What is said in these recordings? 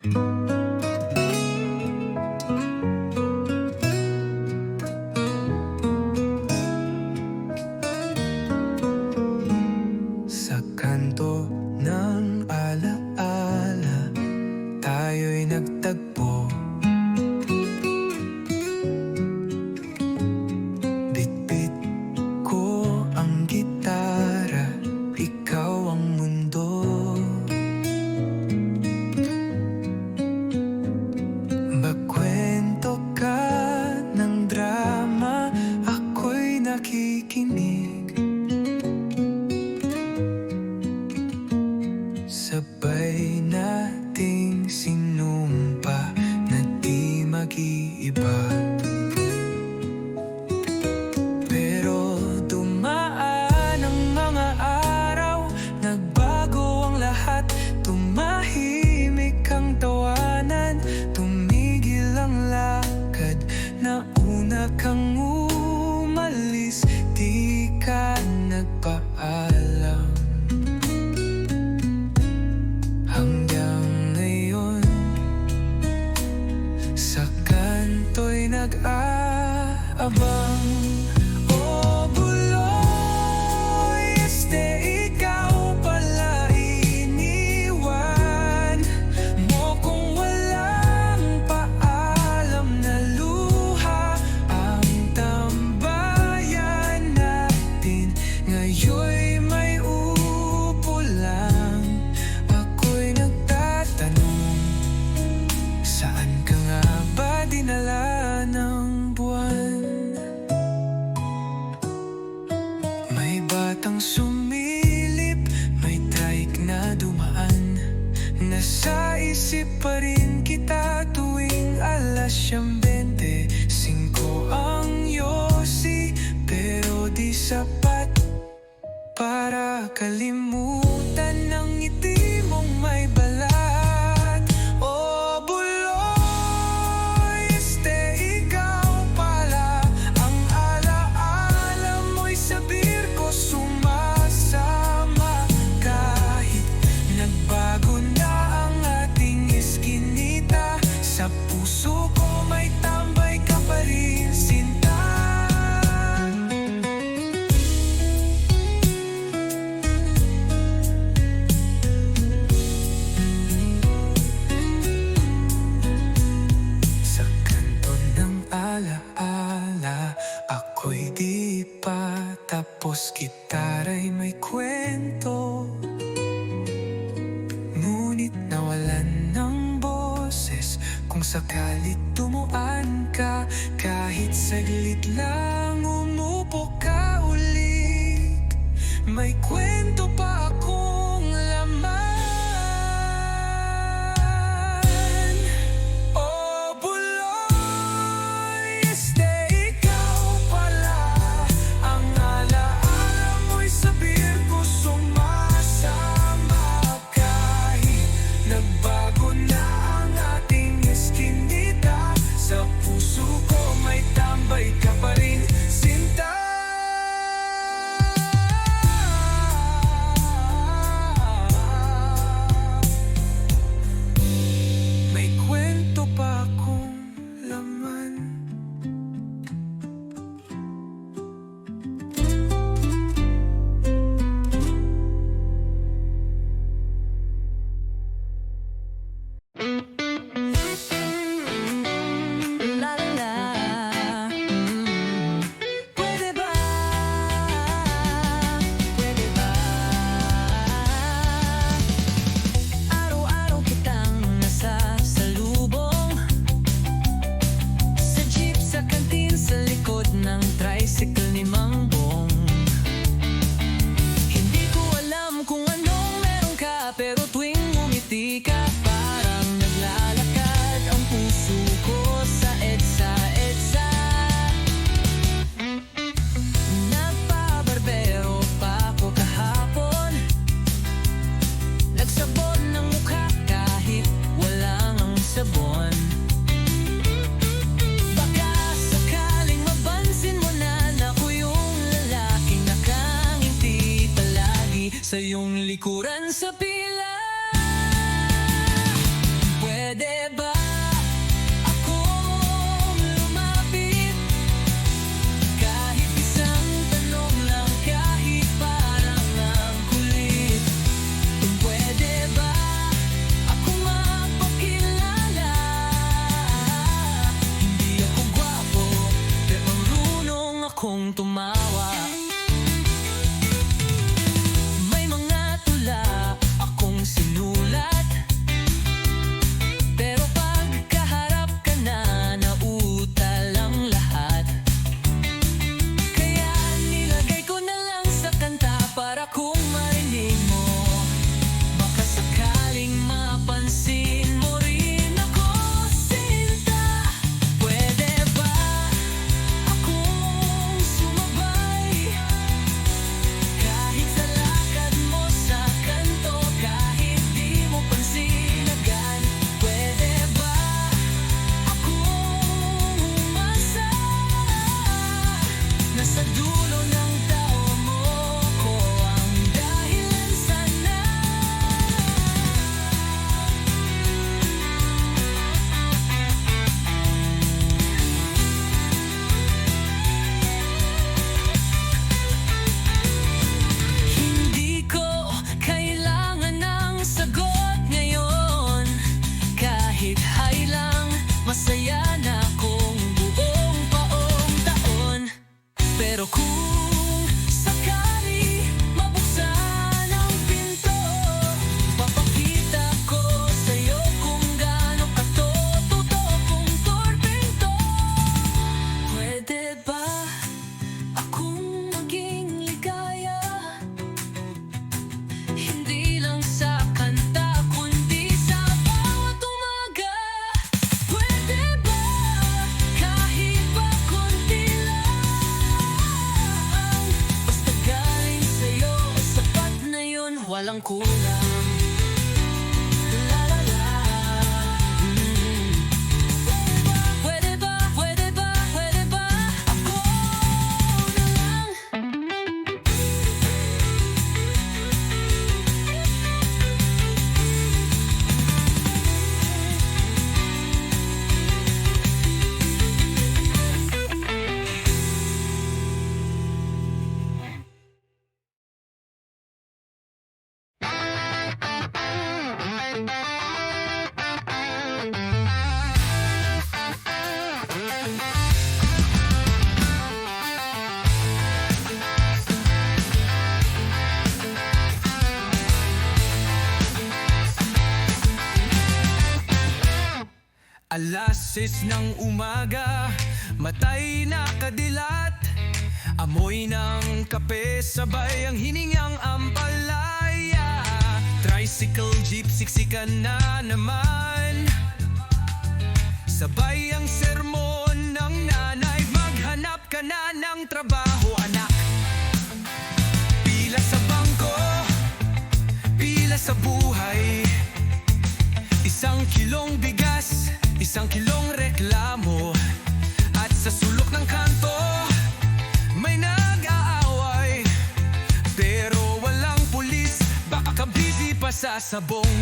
Sa kanto ng alaala, tayo'y nagtagpo. Bitbit ko ang gitara, ikaw ang mundo. Magkwento ka ng drama, ako'y nakikinig. Sabay nating sinumpa na di mag-iiba. Pero dumaan ang mga araw, nagbago ang lahat. Tumahimik ang tawanan, tumigil ang lakad. Nauna kang umalis, di ka nagpaalam. Hanggang ngayon, sa kanto'y nag-aabang. Oh, buloy, ikaw pala iniwan mo kung walang paalam na luha. Ang tambayan natin ngayon'y may upo lang. Ako'y nagtatanong, saan ka nga ba dinala ng buwan? May batang sumilip, may trike na dumaan. Nasa isip pa rin kita tuwing 5:25 ang yosi. Pero di sapat para kalimutan ng ngiti mong may balat. Oh, buloy, ikaw pala. Ang alaala mo'y sa birko sumasama. Kahit nagbago na ang ating iskinita, sa puso ko may tambay ka pa rin, sinta. Sa kanto ng alaala, ako'y di pa tapos. Gitara'y may kwento, ngunit nawalan ng boses. Kung sakalit tumuan ka, kahit saglit lang umupo ka ulit, may kwento pa akong laman. Oh, buloy, ikaw pala. Ang alaala mo'y sa birko sumasama. Kahit nagbago na ang ating iskinita, sa puso ko may tambay ka pa rin, sinta. bang kulang? La la la. Pwede ba, pwede ba, pwede ba ako na lang? Alas 6 ng umaga, matay nakadilat. Amoy ng kape, sabay ang hiningang ampalaya. Tricycle, jeep, siksikan na naman. Sabay ang sermon ng nanay, maghanap ka na ng trabaho, anak. Pila sa bangko, pila sa buhay. 1 kilong bigas, 1 kilong reklamo. At sa sulok ng kanto, may nag-aaway. Pero walang pulis, baka busy pa sa sabong.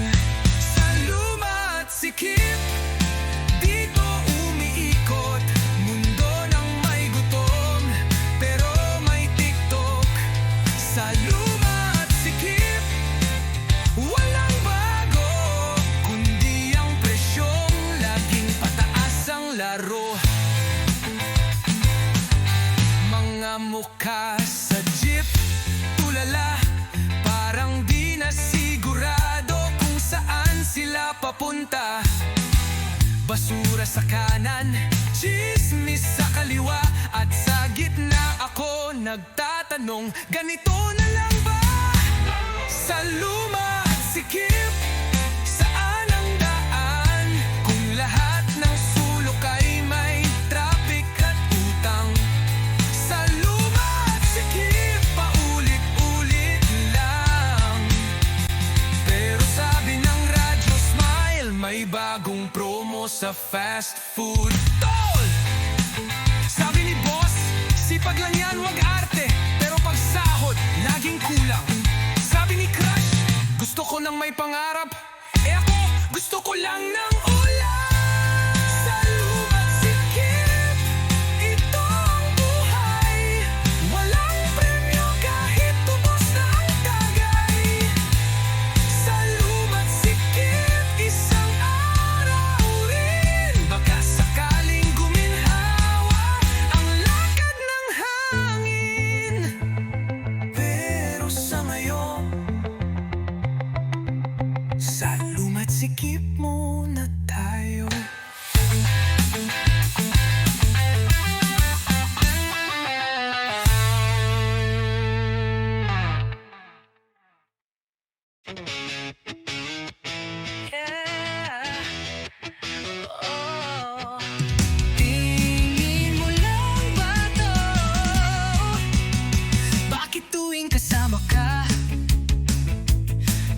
Sa luma at sikip, dito umiikot. Mundo ng may gutom, pero may TikTok. Sa luma at sikip, walang bago, kundi ang presyong laging pataas ang laro. Mga mukha sa jeep, tulala, parang di na sigurado kung saan sila papunta. Basura sa kanan, chismis sa kaliwa, at sa gitna ako nagtatanong, ganito na lang ba? Sa luma at sikip, saan ang daan? Kung lahat ng sulok ay may traffic at utang. Sa luma at sikip, paulit-ulit lang. Pero sabi ng radyo Smile, may bagong promo sa fast food. Tol! Sabi ni boss, sipag lang yan, wag arte. Pero pag sahod, laging kulang. Sabi ni Crush, gusto ko nang may pangarap. Ako, gusto ko lang ng ulan. Sa luma't sikip, ito ang buhay. Walang premyo kahit tubos na ang tagay. Sa luma't sikip, isang araw rin, baka sakaling guminhawa ang lakad ng hangin. Pero sa ngayon, sa luma't sikip muna tayo. Oh. Tingin mo lang ba to? Bakit tuwing kasama ka,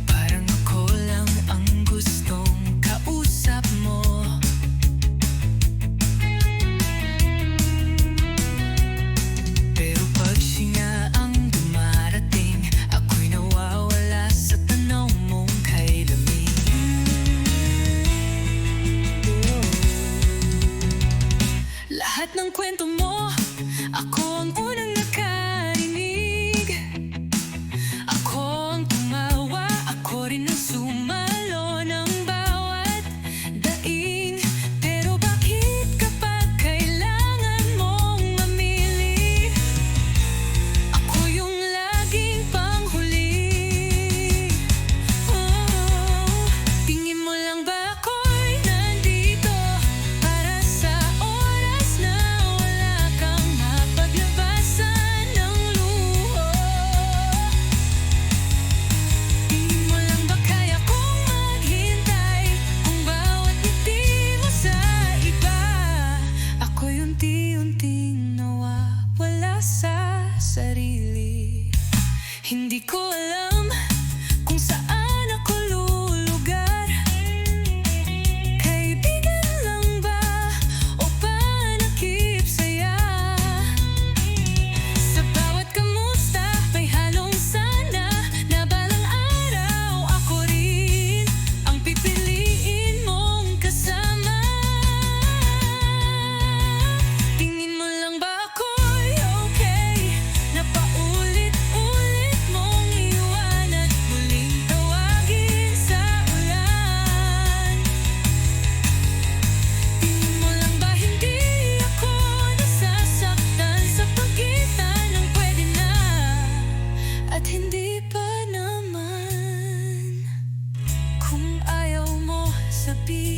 parang ako lang ang gustong kausap mo? Pero pag siya ang dumarating, ako'y nawawala sa tanaw mong kay lamig. Lahat ng kwento mo, ako ang unang nakarinig. Ako ang tumawa, ako rin ang sumalo ng bawat daing. Pero bakit kapag kailangan mong mamili, ako yung laging panghuli? Oh, tingin mo lang ba ako'y nandito para sa oras na wala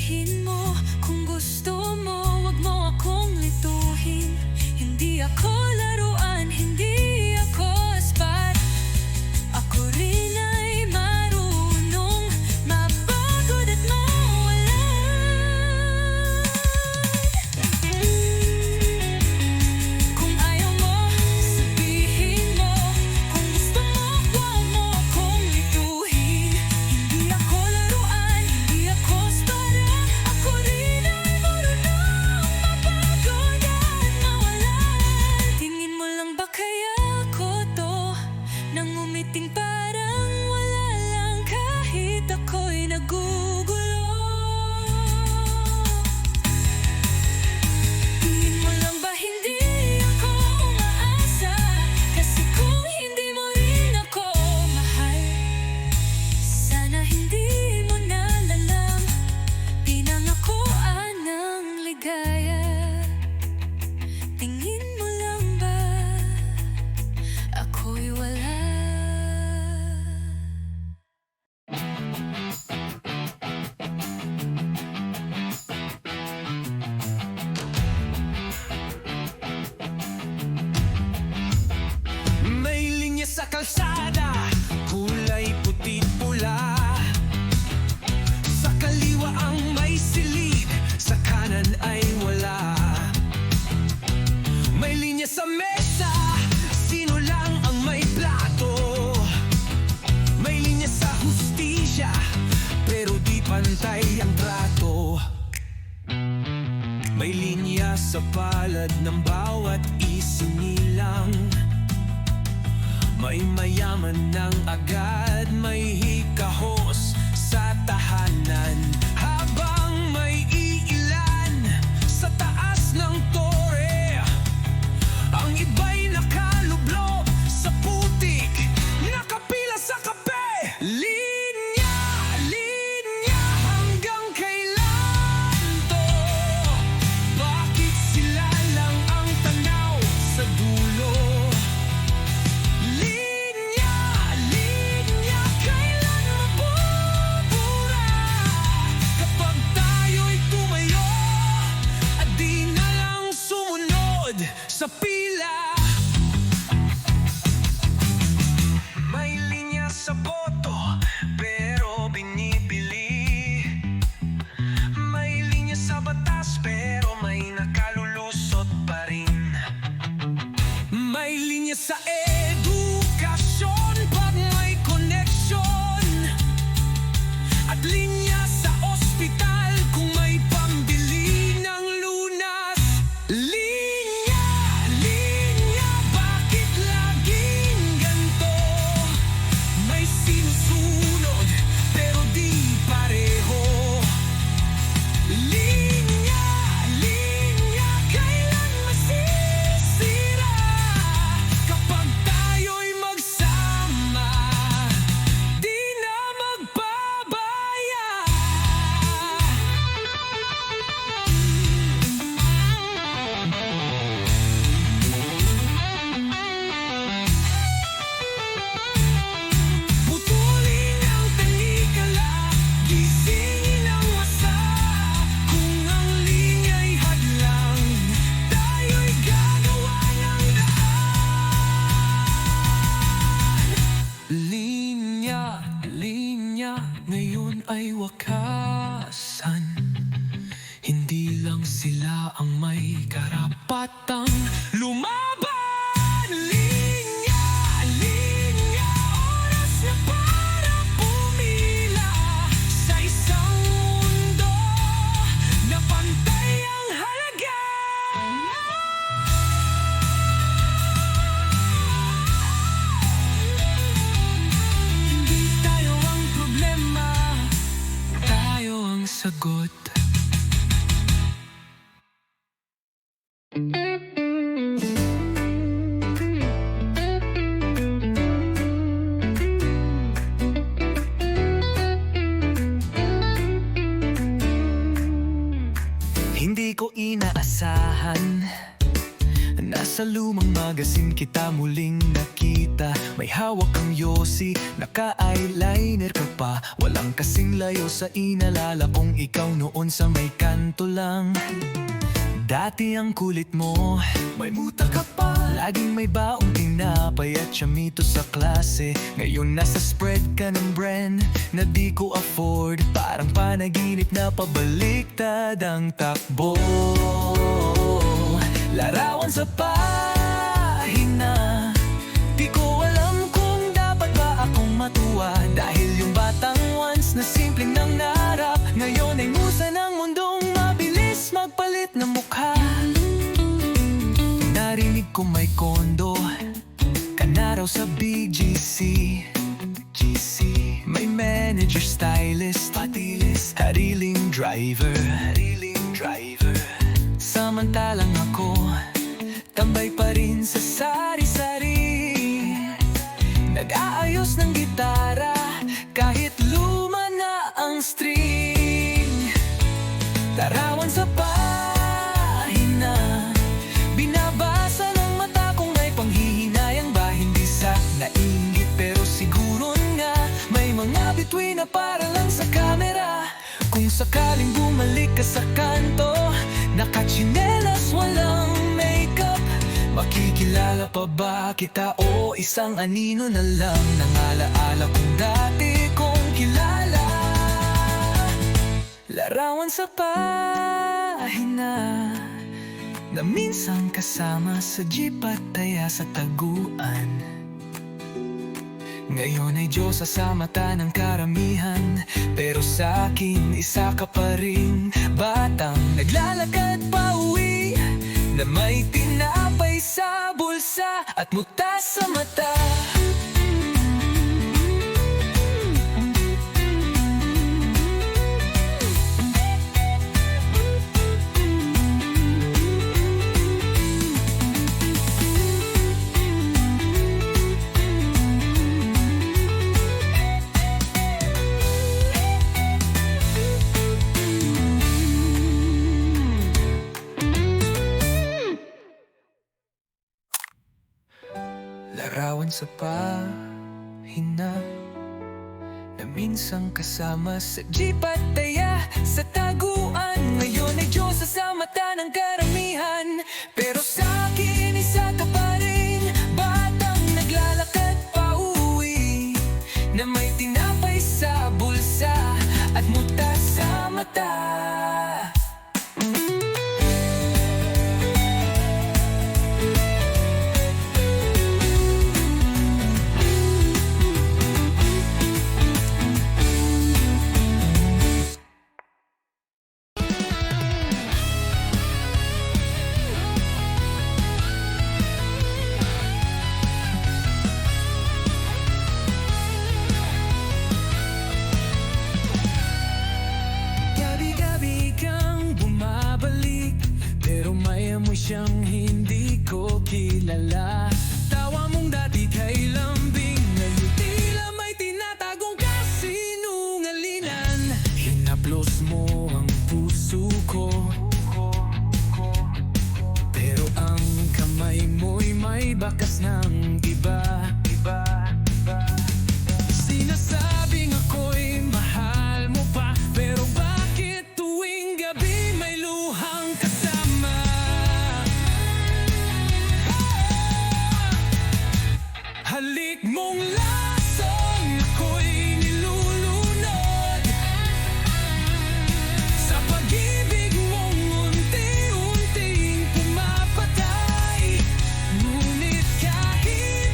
Sabihin mo kung gusto mo, wag mo akong lituhin. Hindi ako laruan, hindi ako aspat. Ako rin ay marunong mapagod at mawalan. Kung ayaw mo, sabihin mo. Kung gusto mo, wag mo akong lituhin. Hindi ako laruan, hindi ako aspat. Ako rin ay marunong mapagod at mawalan. Tingin mo lang ba kaya ako to? Nang umiting parang wala lang kahit ako'y nagugulo. Tingin mo lang ba hindi ako umaasa? Kasi kung hindi mo rin ako mahal, sana hindi mo nalalang pinangakuan ng ligaya. Tingin mo lang ba ako'y wala? May linya sa kalsada, kulay puti't pula. Sa kaliwa ang may silid, sa kanan ay wala. May linya sa mesa, sino lang ang may plato. May linya sa hustisya, pero di pantay ang trato. May linya sa palad ng bawat isinilang. May mayaman ng agad, may hikahos sa tahanan. Habang may iilan sa taas ng tore, ang iba'y nakalublob sa putik, nakapila sa kape. Linya, linya, hanggang kailan to? Bakit sila lang ang tanaw sa dulo? Linya, linya, kailan mabubura? Kapag tayo'y tumayo at di na lang sumunod sa pila. May linya sa boto, pero binibili. May linya sa batas, pero may nakalulusot pa rin. May linya sa edukasyon pag may koneksyon, at linya sa ospital kung may pambili ng lunas. Linya, linya, bakit laging ganto? May sinusunod pero di pareho. Linya, linya, kailan masisira? Kapag tayo'y magsama, di na magpabaya. Putulin ang talikala, gisingin ang masa. Kung ang linya'y hadlang, tayo'y gagawa ng daan. Linya, linya, ngayon ay wakasan. Hindi lang sila ang may karapatang lumaban. Linya, linya, oras na para pumila sa isang mundo na pantay ang halaga. Hindi tayo ang problema, tayo ang sagot. Hindi ko inaasahan Nasa lumang magasin kita muling nakita. May hawak kang yosi, naka-eyeliner ka pa. Walang kasing layo sa inalala kong ikaw noon sa may kanto lang. Dati ang kulit mo, may muta ka pa. Laging may baong tinapay at chamito sa klase. Ngayon nasa spread ka ng brand na di ko afford. Parang panaginip na pabaliktad ang takbo. Larawan sa pahina, di ko alam kung dapat ba akong matuwa. Dahil yung batang once na simpleng nangarap, ngayon ay musa ng mundong mabilis magpalit ng mukha. Narinig ko may kondo ka na raw sa BGC. May manager, stylist, patilis, hariling driver. Samantalang ako, tambay pa rin sa sari-sari. Nag-aayos ng gitara kahit luma na ang string. Larawan sa pahina, binabasa ng mata kong ay panghihinayang ba. Hindi sa nainggit pero siguro nga may mga bituin na para lang sa camera. Kung sakaling bumalik ka sa kanto, nakachinelas, walang makeup, makikilala pa ba kita o isang anino na lang ng alaala kung dati kong kilala? Larawan sa pahina na minsan kasama sa jeep at taya sa taguan. Ngayon ay Diyosa sa mata ng karamihan, pero sa akin isa ka pa rin. Batang naglalakad pa uwi na may tinapay sa bulsa at muta sa mata. Larawan sa pahina na minsan kasama sa jeep at taya sa taguan. Ngayon ay Diyosa sa mata ng karamihan, pero sa akin isa ka pa rin. Batang naglalakad pa uwi na may tinapay sa bulsa at muta sa mata. Siyang hindi ko kilala. Tawa mong dati kay lambing, ngayon tila may tinatagong kasinungalingan. Hinaplos mo ang puso ko, pero ang kamay mo'y may bakas ng iba. Sinasabing ako'y mahal mo pa, pero bakit tuwing gabi may luhang kasama? Halik mong lasang ako'y nilulunod sa pag-ibig mong unti-unting pumapatay. Ngunit kahit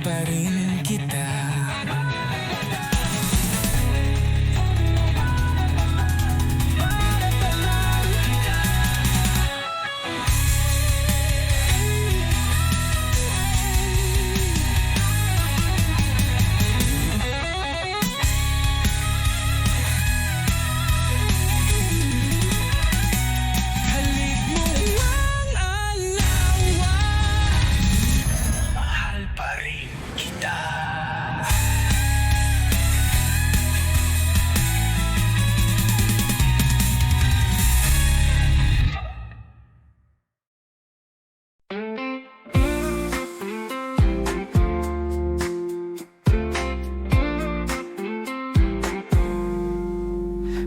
pa rin kita. Halik mo ang alawa, mahal pa rin kita.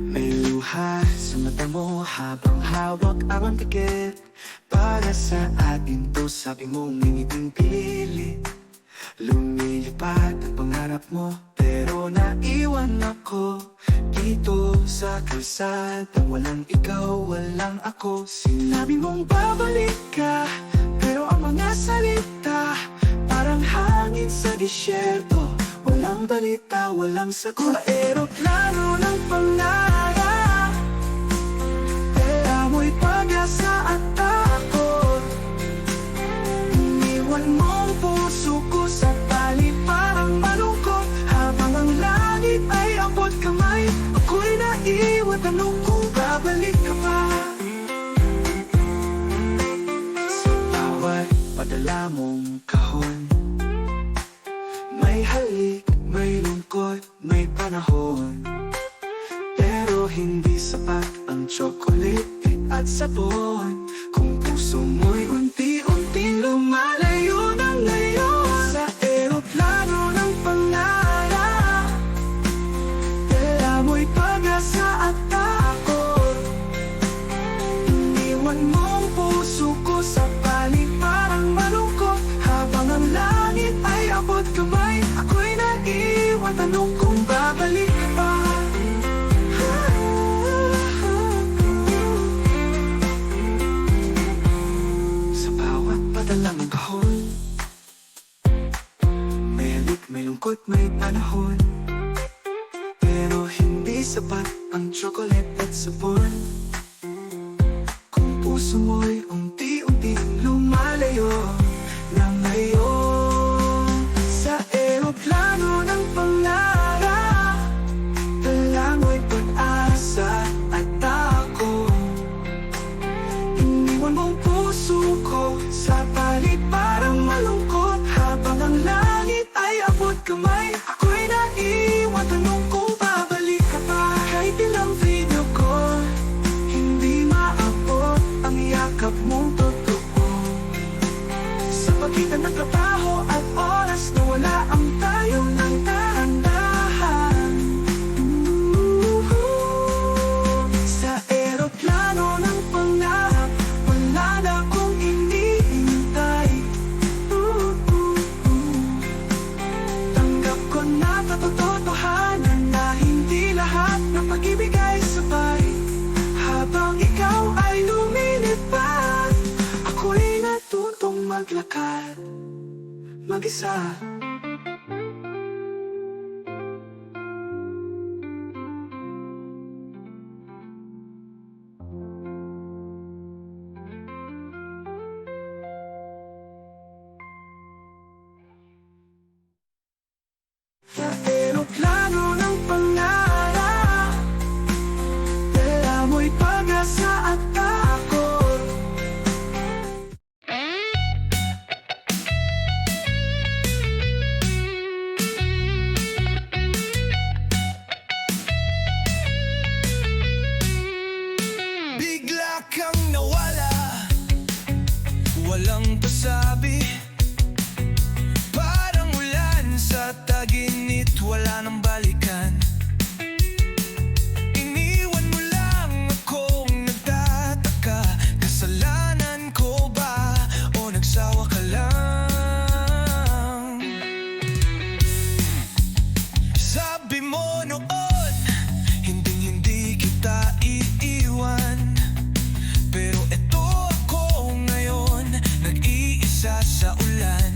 May luha sa mata mo habang hawak ang tikit. Para sa atin to, sabi mo ngingiting pilit. Lumilipad ang pangarap mo, pero naiwan ako dito sa kalsada. Walang ikaw, walang ako. Sinabi mong babalik ka, pero ang mga salita parang hangin sa disyerto. Walang balita, walang sagot. Sa eroplano ng pangarap, dala mo'y pag-asa at takot. Iniwan mong puso ko sa tali parang malungkot. Habang ang langit ay abot kamay, ako'y naiwan, tanong kung babalik ka pa. Sa bawat padala mong kahon, may halik, may lungkot, may panahon. Pero hindi sapat ang chocolate at sabon. Kung puso mo'y unti-unti lumalayo na ngayon. Sa eroplano ng pangarap, dala mo'y pag-asa at takot. Iniwan mong puso ko sa palig parang malungkot. Habang ang langit ay abot kamay, ako'y naiwan, tanong kung babalik ka pa. Sa bawat padala ng kahon, may halik, may lungkot, may panahon. Pero hindi sapat ang chocolate at sabon. Kung puso mo'y unti-unting lumalayo na ngayon. Sa eroplano ng pangarap, dala mo'y pag-asa at takot. Iniwan mong puso ko sa palit parang malungkot. Habang ang langit ay abot kamay, ako'y naiwan, tanong kung babalik ka pa. Kahit ilang video ko, hindi maabot ang yakap mong totoo. Sa pagitan ng trabaho at oras na wala ang tayo ng dahan-dahan. Sa eroplano ng pangarap, wala na akong hinihintay. Tanggap ko na katotohanan na hindi lahat ng pag-ibig ay sabay. Habang ikaw ay lumilipad, ako'y natutong maglakad mag-isa. Sa eroplano ng pangarap, dala mo'y pag-asa at takot. Bigla kang nawala, walang pasabi. Parang ulan sa taginit, wala nang balikan. Iniwan mo lang akong nagtataka. Kasalanan ko ba o nagsawa ka lang? Sabi mo noon, hindi kita iiwan. Pero eto ako ngayon, nag-iisa sa ulan.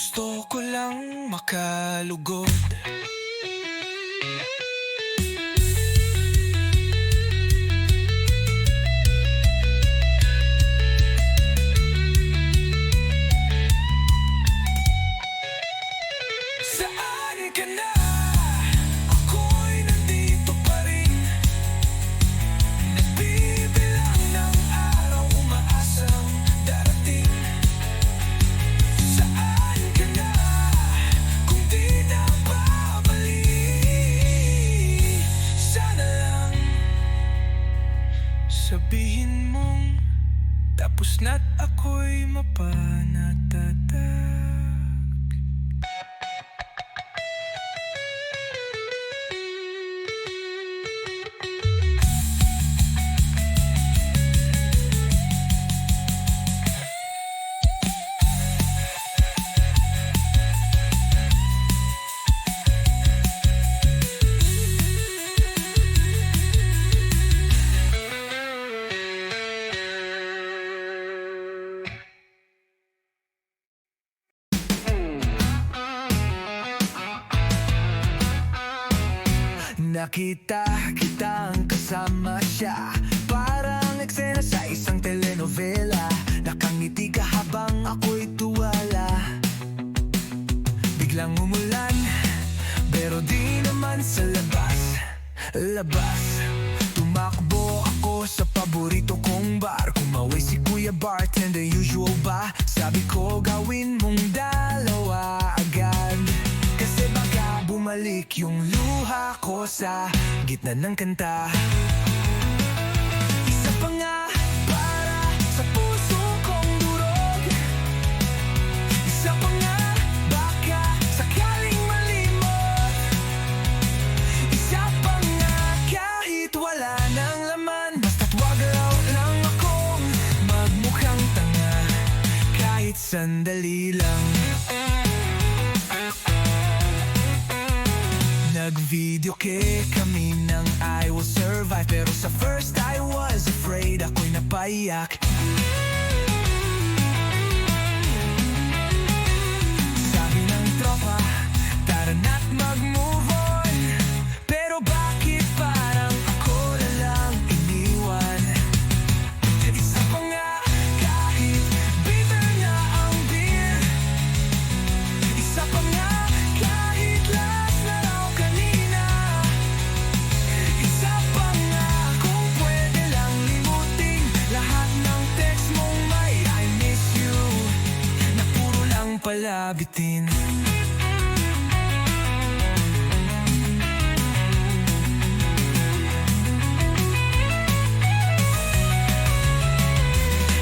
Gusto ko lang makalugod. Saan ka na? Ako'y nandito pa rin. Nagbibilang ng araw, umaasang darating. Saan ka na? Kung di na babalik, sana lang sabihin mong tapos na't ako'y mapanatatag. Nakita kitang kasama siya, parang eksena sa isang telenovela. Nakangiti ka habang ako'y tuwala. Biglang umulan, pero di naman sa labas. Tumakbo ako sa paborito kong bar. Kumaway si Kuya Bartender, usual ba? Sabi ko gawin mong dalawa agad, kasi baka bumalik yung luha ko sa gitna ng kanta. Isa pa nga para sa puso kong durog. Isa pa nga baka sakaling malimot. Isa pa nga kahit wala nang laman, basta't wag raw lang akong magmukhang tanga kahit sandali lang. Nag-video kami ng I Will Survive, pero sa first I was afraid, ako'y napaiyak. Sabi ng tropa, tara na't mag-move on. Pero bakit parang ako na lang iniwan? Isa pa nga kahit bitter na ang beer. Isa pa nga kahit last na raw kanina. Isa pa nga kung pwede lang limutin lahat ng text mong may I miss you, na puro lang pala bitin.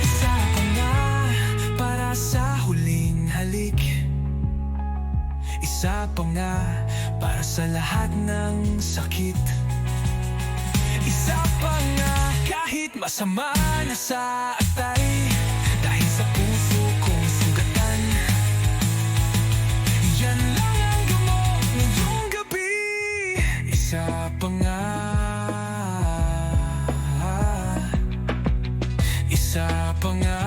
Isa pa nga para sa huling halik. Isa pa nga para sa lahat ng sakit. Isa pa nga kahit masama na sa atay, dahil sa puso kong sugatan. Yan lang ang gamot ngayong gabi. Isa pa nga. Isa pa nga.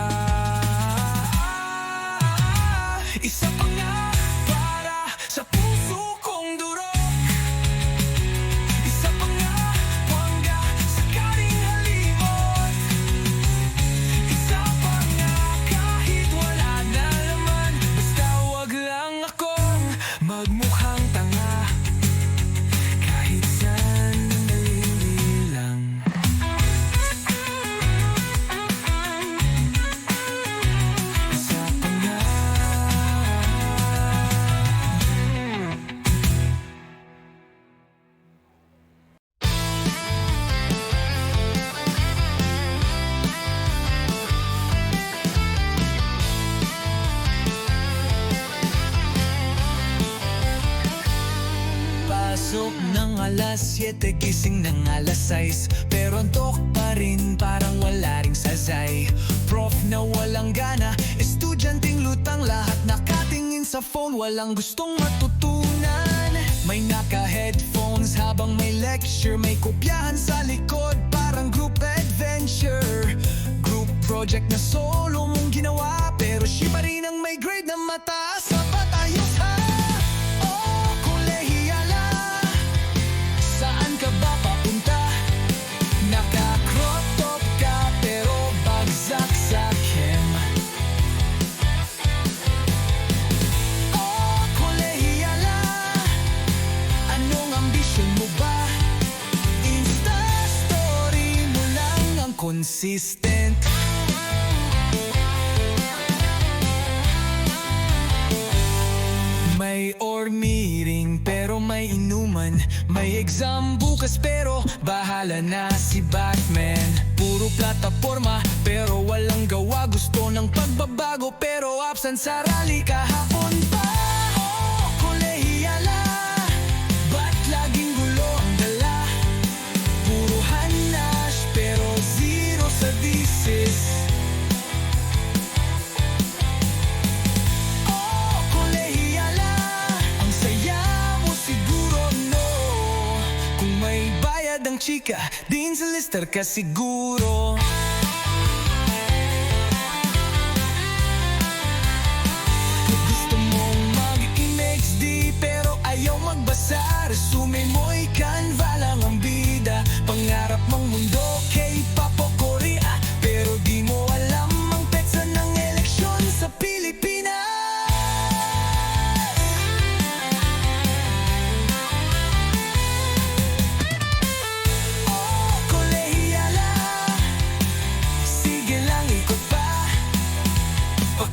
Isa pa nga para sa puso kong durog. Isa pa nga wangga sakaling halimot. Isa pa nga kahit wala na laman, basta wag lang akong magmukhang tanga kahit sandali lang. Isa pa nga. Pasok ng alas 7, gising ng alas 6, pero antok pa rin, parang wala ring sasay. Prof na walang gana, estudyanteng lutang, lahat nakatingin sa phone, walang gustong matutunan. May naka-headphones habang may lecture, may kopyahan sa likod, parang group adventure. Group project na solo mong ginawa, pero siya pa rin ang may grade na mataas. Sapat consistent. May org meeting pero may inuman. May exam bukas pero bahala na si Batman. Puro plataforma pero walang gawa. Gusto ng pagbabago pero absent sa rally kahapon pa. Oh, kolehiyala, ba't laging gulo ang dala? Puro hanas pero zero sa thesis. Chika, din sa lister ka siguro. Gusto mong mag-MXD pero ayaw magbasa. Resume mo'y Canva lang ang bida. Pangarap mong mundo, K-pop o Korea, pero di mo alam ang petsa ng eleksyon sa Pilipinas.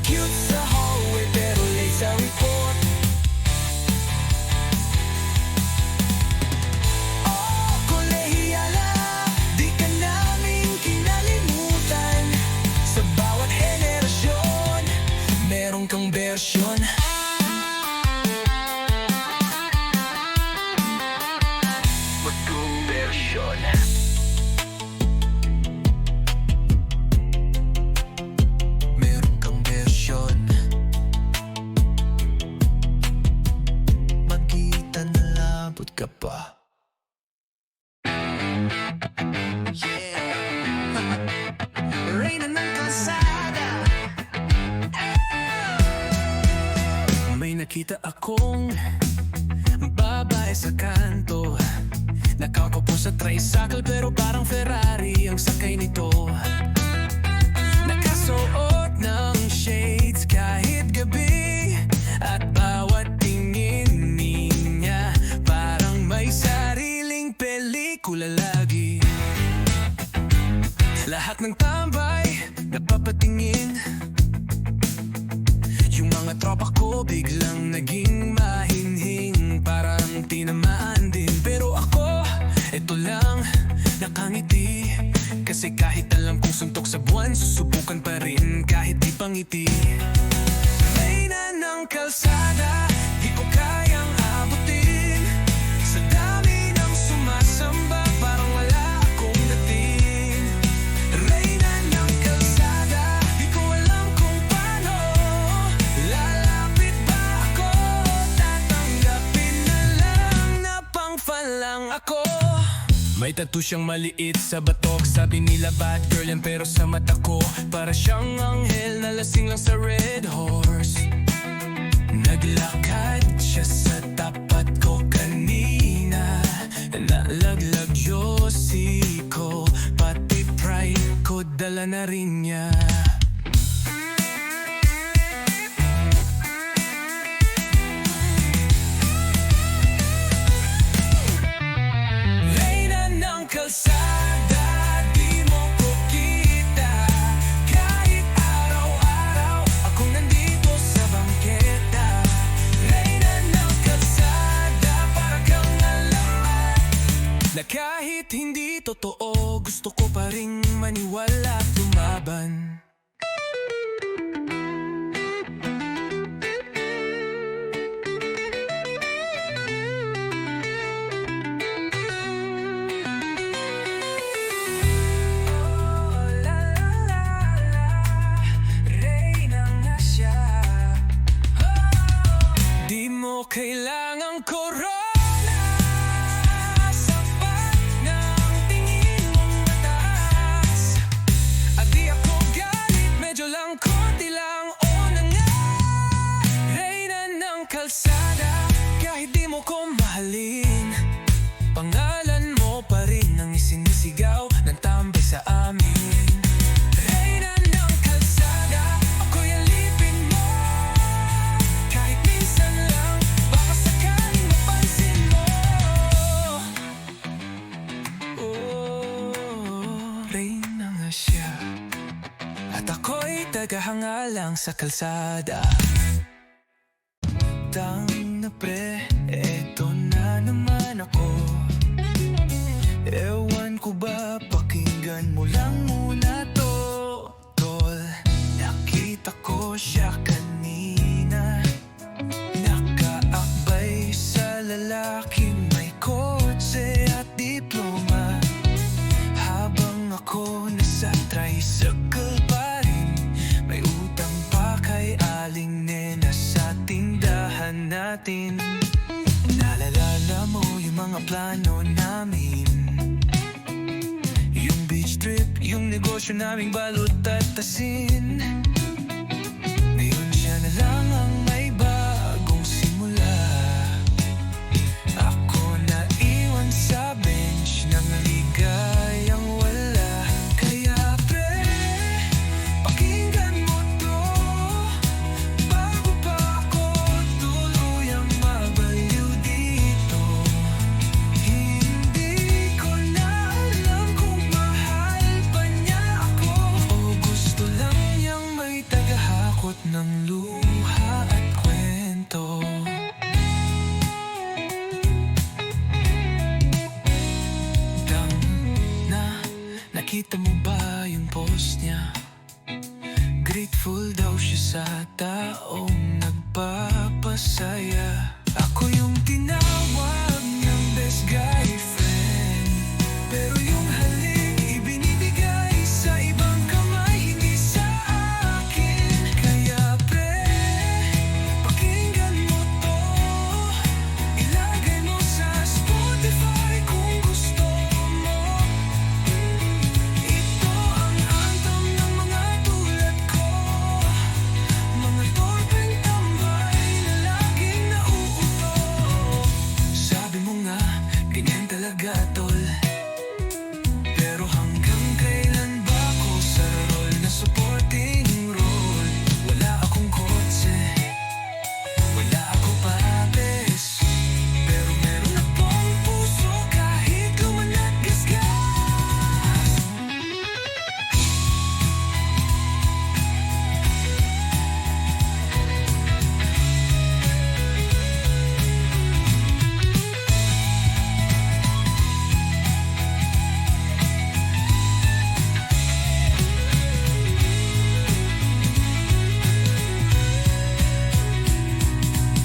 Cute sa hallway pero late sa report. Oh, kolehiyala, di ka namin kinalimutan. Sa bawat henerasyon, meron kang bersyon. Bagong bersyon. Ka pa. Reyna ng kalsada. May nakita akong babae sa kanto. Nakakaupo sa tricycle pero parang Ferrari ang sakay nito. Nakasuot ng shades kahit gabi. At bawat tingin niya parang may sariling pelikula lagi. Lahat ng tambay napapatingin. Yung mga tropa ko biglang naging mahinhing. Parang tinamaan din. Pero ako, eto lang, nakangiti. Kasi kahit alam kong suntok sa buwan, susubukan pa rin kahit di pangiti. Reyna ng kalsada, di ko kayang abutin. Sa dami ng sumasamba, parang wala akong dating. Reyna ng kalsada, di ko alam kung paano. Lalapit ba ako? Tatanggapin na lang na pang-fan lang ako. May tattoo siyang maliit sa batok. Sabi nila bad girl yan pero sa mata ko para siyang anghel na lasing lang sa red horse. Naglakad siya sa tapat ko kanina. Nalaglag yosi ko, pati pride ko dala na rin niya. Kalsada, di mo ko kita. Kahit araw-araw akong nandito sa bangketa. Reyna ng kalsada, para kang alamat. Na kahit hindi totoo, gusto ko pa ring maniwala at lumaban. Kailangang corona. Sapat ng tingin mong mataas. naghahangalang sa kalsada. Tang na pre, eto na naman ako. Ewan ko ba, pakinggan mo lang muna to. Tol, nakita ko siya kanina, nakaakbay sa lalaking may kotse at diploma. Habang ako nasa tricycle pa rin, may utang pa kay Aling Nena sa tindahan natin. Naalala mo yung mga plano namin, yung beach trip, yung negosyo naming balot at asin. Ngayon siya na lang ang may bagong simula. Ako na iwan sa bench ng ligayang wala. Kaya pre, pakinggan mo to, bago pa ako tuluyang mabaliw dito. Hindi ko na alam kung mahal pa niya ako, o gusto lang niyang may tagahakot ng luha at kwento. Dang na, nakita mo ba yung post niya? Grateful daw siya sa taong nagpapasaya. Ako yung tinawag ng best guy friend, pero yung halik ibinibigay sa ibang kamay, hindi sa akin. Kaya pre, pakinggan mo to, ilagay mo sa Spotify kung gusto mo. Ito ang anthem ng mga tulad ko, mga torpeng tambay na laging nauuto. Sabi mo nga, ganyan talaga tol, pero hanggang kailan ba ako sa role na supporting role? Wala akong kotse, wala ako pares, pero meron akong puso kahit luman at gasgas.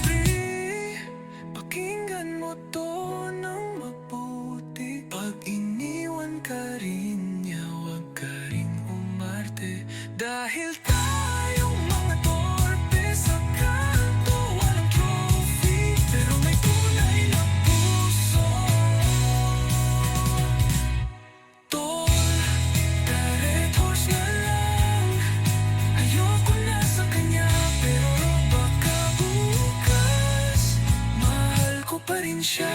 Pre, pakinggan mo to ng mabuti. Pag iniwan ka rin niya, huwag ka rin umarte. Dahil tayong mga torpe sa kanto, walang trophy, pero may tunay na puso. Tol, direct horse na lang, ayoko na sa kanya, pero baka bukas mahal ko pa rin siya.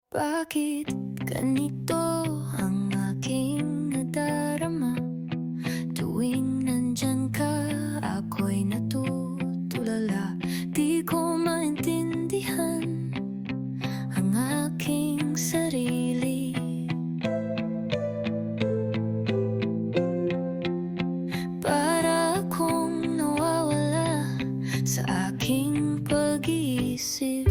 Bakit ganito ang aking nadarama? Tuwing nandyan ka, ako'y natutulala. Di ko maintindihan ang aking sarili. Para akong nawawala sa aking pag-iisip.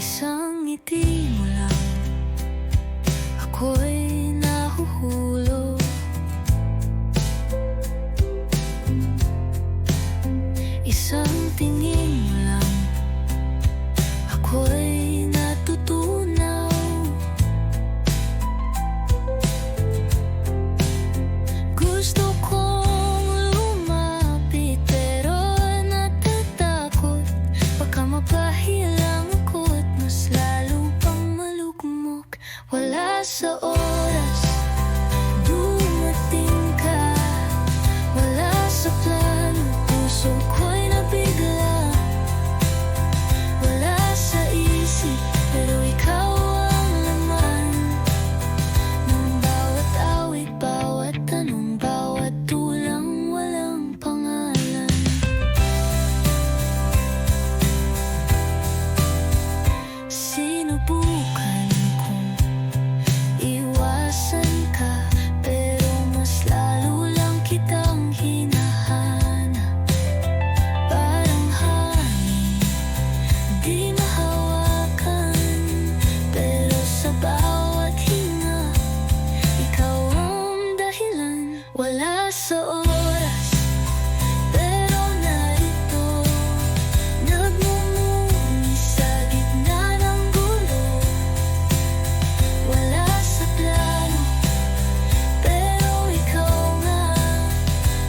Isang ngiti mo lang, ako'y nahuhulog. Isang tingin mo lang, ako'y natutunaw. Gusto kong lumapit sa oras, pero narito, nagmumuni sa gitna ng gulo. Wala sa plano, pero ikaw nga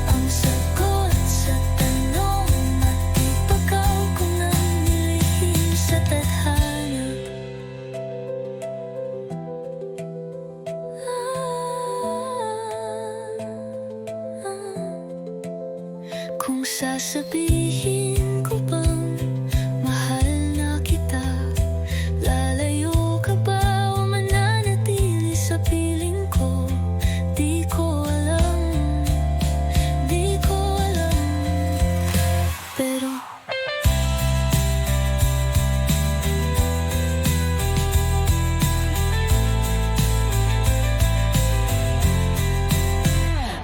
ang sagot sa tanong at ipagaw ko ng nilihim sa tadhana. Kung sasabihin ko bang mahal na kita, lalayo ka ba o mananatili sa piling ko? Di ko alam, di ko alam. Pero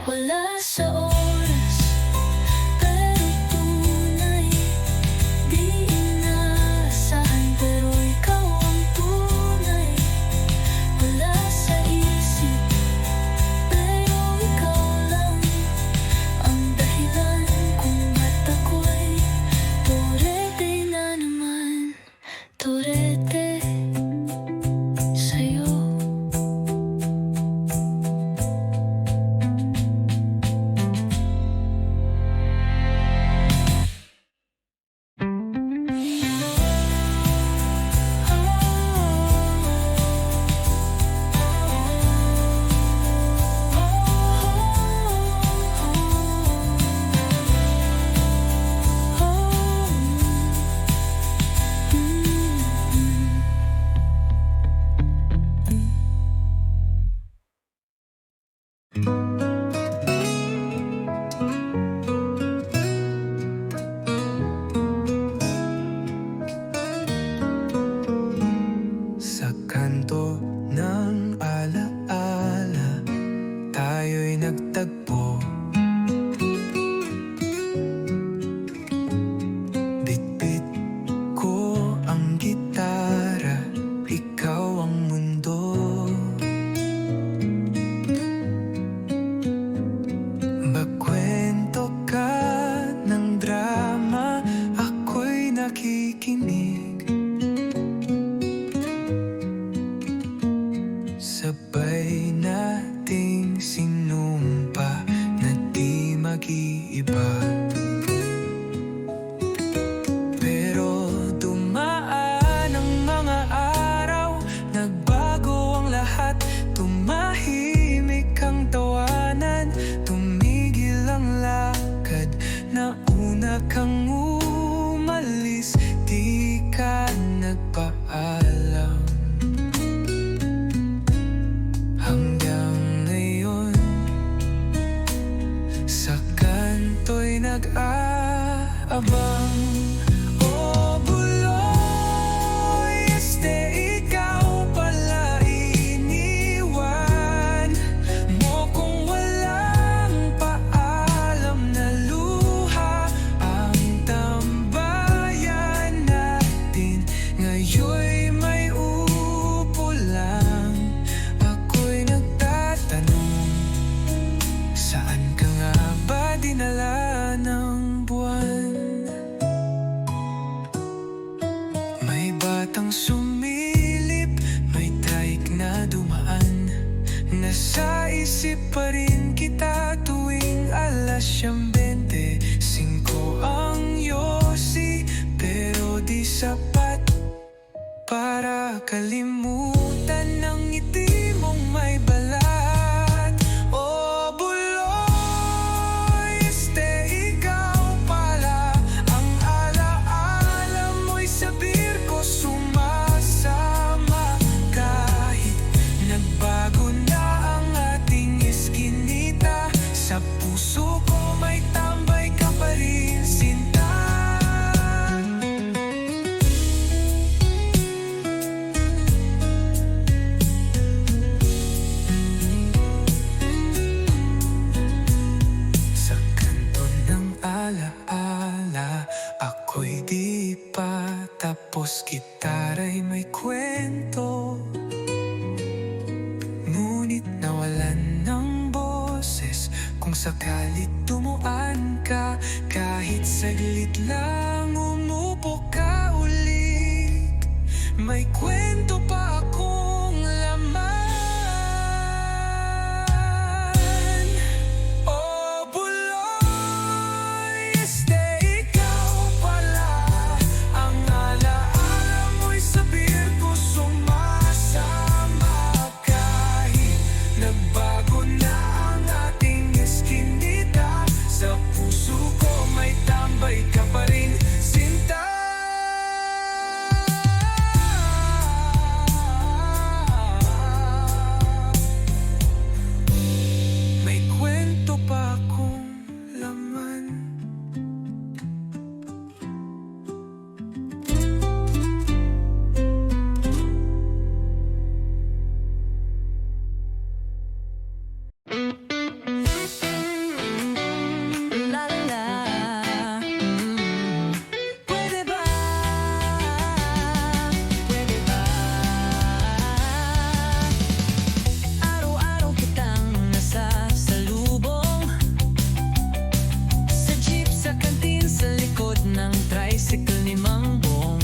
wala sa oras, pero tunay. Di inaasahan, pero ikaw ang tunay. Wala sa isip, pero ikaw lang ang dahilan kung ba't ako'y turete na naman. Turete sa'yo. Sa kanto ng alaala, tayo'y nagtagpo. Bitbit ko ang gitara, ikaw ang mundo. Magkwento ka ng drama, ako'y nakikinig. Sabay nating sinumpa na di mag-iiba. Pero dumaan ang mga araw, nagbago ang lahat. Tumahimik ang tawanan, tumigil ang lakad. Nauna kang umalis, di ka nagpaalam. Hanggang ngayon, sa kanto'y nag-aabang. O buloy, ikaw pala iniwan mo kung walang paalam na luha. Ang tambayan natin ngayon'y may upo lang. Ako'y nagtatanong, saan ka nga ba dinala ng buwan? May batang sumilip, may trike na dumaan. Nasa isip pa rin kita tuwing 5:25 ang yosi. Pero di sapat para kalimutan ng ngiti mong may balat. O buloy, ikaw pala ang alaala mo'y sabir ko sumasama. Kahit nagbago na ang ating iskinita, sa puso ko may tambay ka pa rin, sinta. Sa kanto ng alaala, ako'y di pa tapos. Gitara'y may kwento, ngunit nawalan ng boses. Kung sakali Subalit tumuan ka, kahit saglit lang umupo ka ulit. May kwento pa akong laman. Oh, buloy, ikaw pala. Ang alaala mo'y sa birko sumasama. Kahit nagbago na ang ating eskinita, sa puso ko may tambay ka pa rin, sinta. May kwento pa akong laman. La la la. Pwede ba? Pwede ba? Araw-araw kitang nasasalubong, sa jeep, sa kantin, sa likod ng tricycle ni Mang Bong.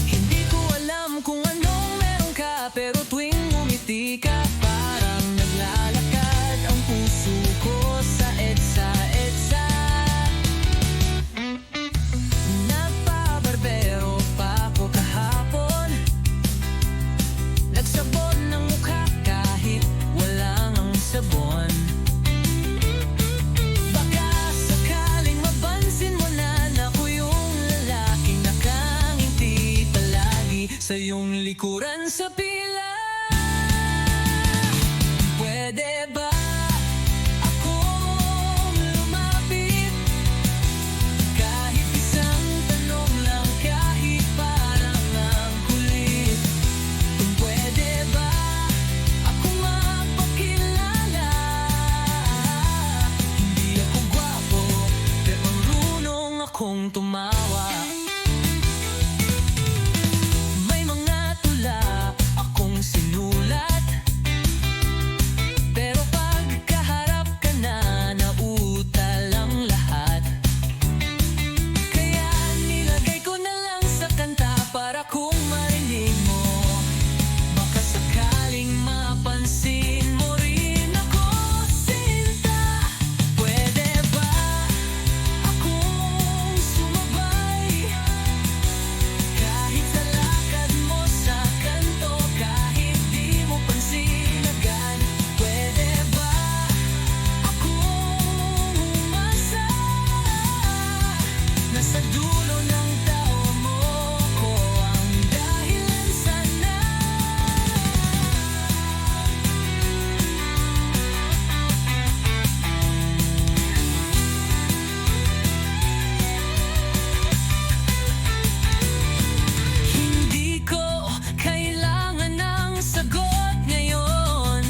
Hindi ko alam kung anong meron ka, pero tuwing ngumiti ka, parang naglalakad ang puso ko sa EDSA, EDSA. Nagpabarbero pa ako kahapon, nagsabon ng mukha kahit walang ang sabon. Baka sakaling mapansin mo na ako yung lalaking nakangiti palagi sa iyong likuran sa pila. Pwede ba akong lumapit? Kahit isang tanong lang, kahit parang ang kulit. Kung pwede ba akong mapakilala? Hindi ako gwapo, pero marunong akong tumawa. May mga tula akong sinulat, pero pag kaharap ka na, nautal ang lahat. Kaya nilagay ko na lang sa kanta para kung marinig mo, baka sakaling mapansin mo rin ako, sinta. Pwede ba akong sumabay? Kahit sa lakad mo sa kanto, kahit di mo pansin agad. Pwede ba akong umasa? Nasa dulo ng tao mo ko ang dahilan sana. Hindi ko kailangan ng sagot ngayon,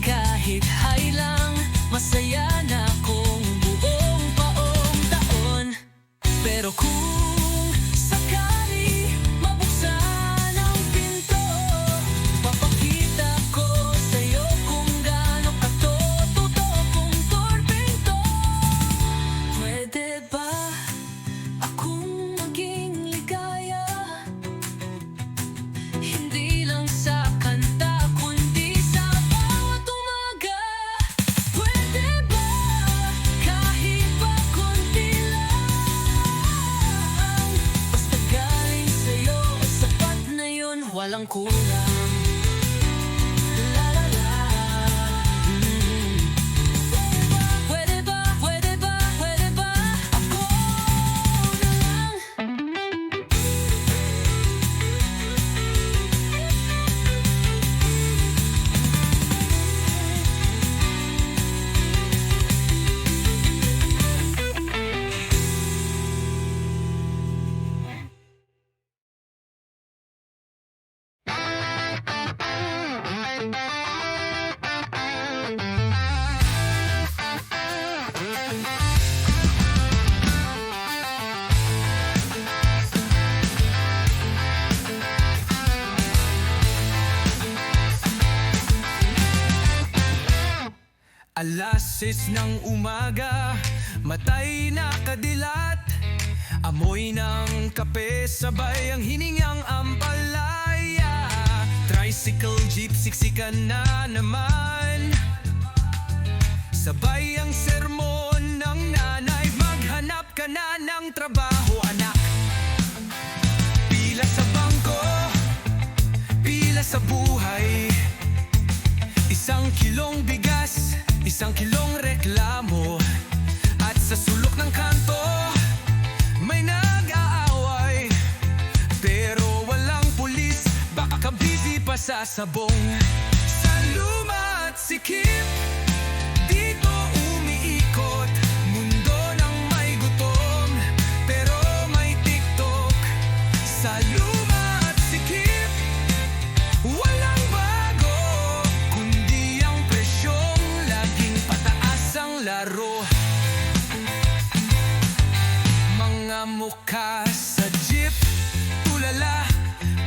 kahit hay lang, masaya na akong buong paong taon. Pero kung sakali mabuksan ang pinto, papakita ko sa'yo kung gaano katotoo kong torpento. Pwede ba akong maging ligaya? Hindi lang sa kanta, kundi sa bawat umaga. Pwede ba kahit pa konti lang? Basta galing sa'yo, sapat na yun, walang kulang. La la la. Pwede ba, pwede ba, pwede ba ako na lang? Boses ng umaga, matay nakadilat. Amoy ng kape, sabay ang hiningang ampalaya. Tricycle, jeep, siksikan na naman. Sabay ang sermon ng nanay. Maghanap ka na ng trabaho, anak. Pila sa bangko, pila sa buhay. 1 kilong bigas, 1 kilong reklamo. At sa sulok ng kanto, may nag-aaway. Pero walang pulis, baka busy pa sa sabong. Sa luma at sikip, dito umiikot. Mundo ng may gutom, pero may TikTok. Sa luma at sikip, walang bago, kundi ang presyong laging pataas ang laro. Mga mukha sa jeep, tulala,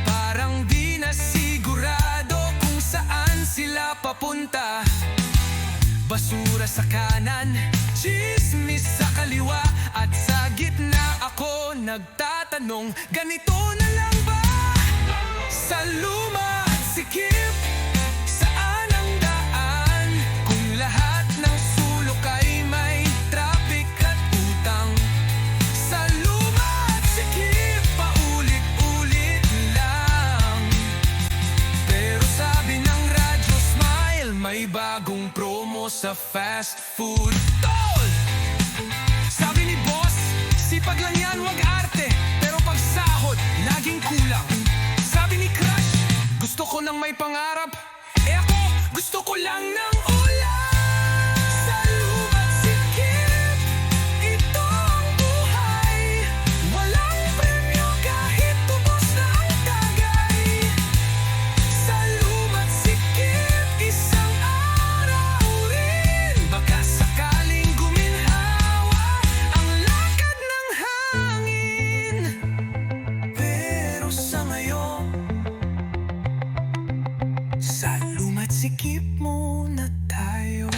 parang di na sigurado kung saan sila papunta. Basura sa kanan, chismis sa kaliwa, at sa gitna ako nagtatanong, ganito na lang ba? Sa luma at sikip, saan ang daan? Kung lahat ng sulok ay may traffic at utang. Sa luma at sikip, paulit-ulit lang. Pero sabi ng radyo Smile, may bagong promo sa fast food. Tol! Sabi ni boss, sipag lang yan, wag arte. Pero pag sahod, laging kulang. Sabi ni crush, gusto ko nang may pangarap. Ako, gusto ko lang ng ulan. Sa luma't sikip, ito ang buhay. Walang premyo kahit tubos na ang tagay. Sa luma't sikip, isang araw rin, baka sakaling guminhawa ang lakad ng hangin. Pero sa ngayon, sa luma't sikip muna tayo.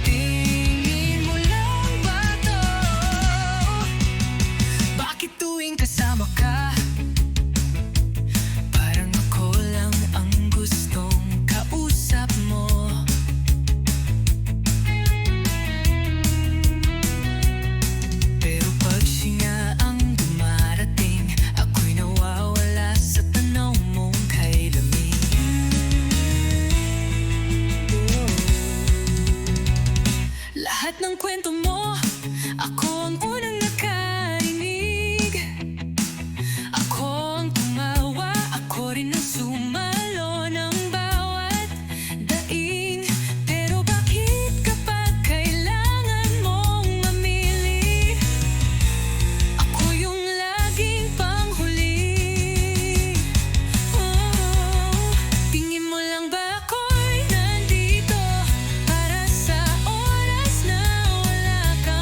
Tingin mo lang ba to? Bakit tuwing kasama ka, parang ako lang ang gustong kausap mo? Pero pag siya ang dumarating, ako'y nawawala sa tanaw mong kay lamig. Lahat ng kwento mo, ako ang unang nakarinig. Ako ang tumawa, ako rin ang sumalo ng bawat daing. Pero bakit kapag kailangan mong mamili, ako yung laging panghuli? Tingin mo lang ba ako'y nandito para sa oras na wala kang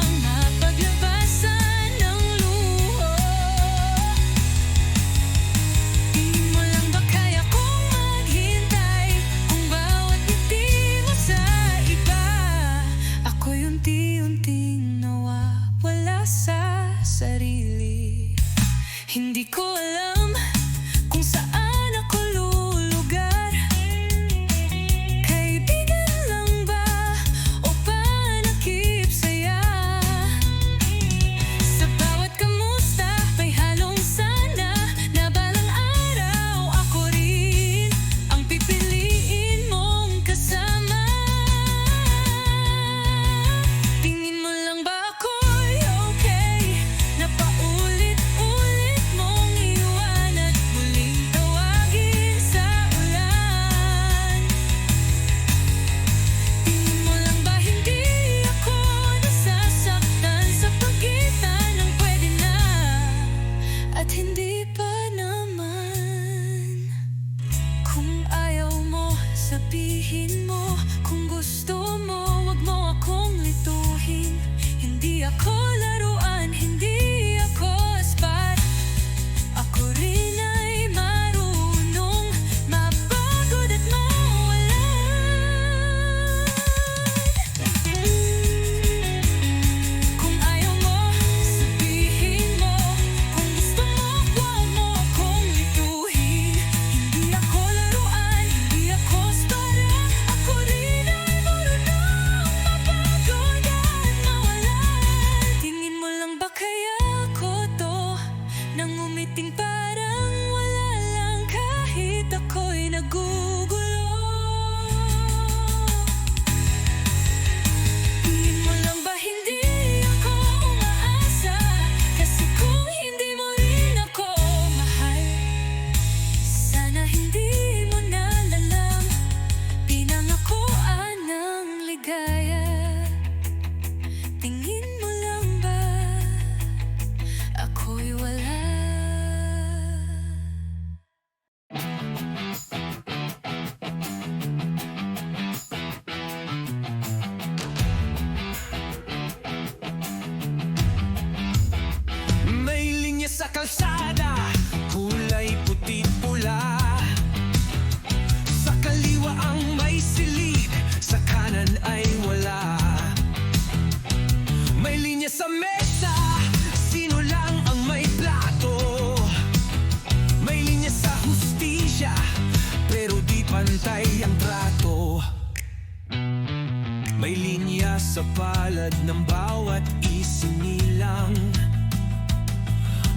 May linya sa palad ng bawat isinilang.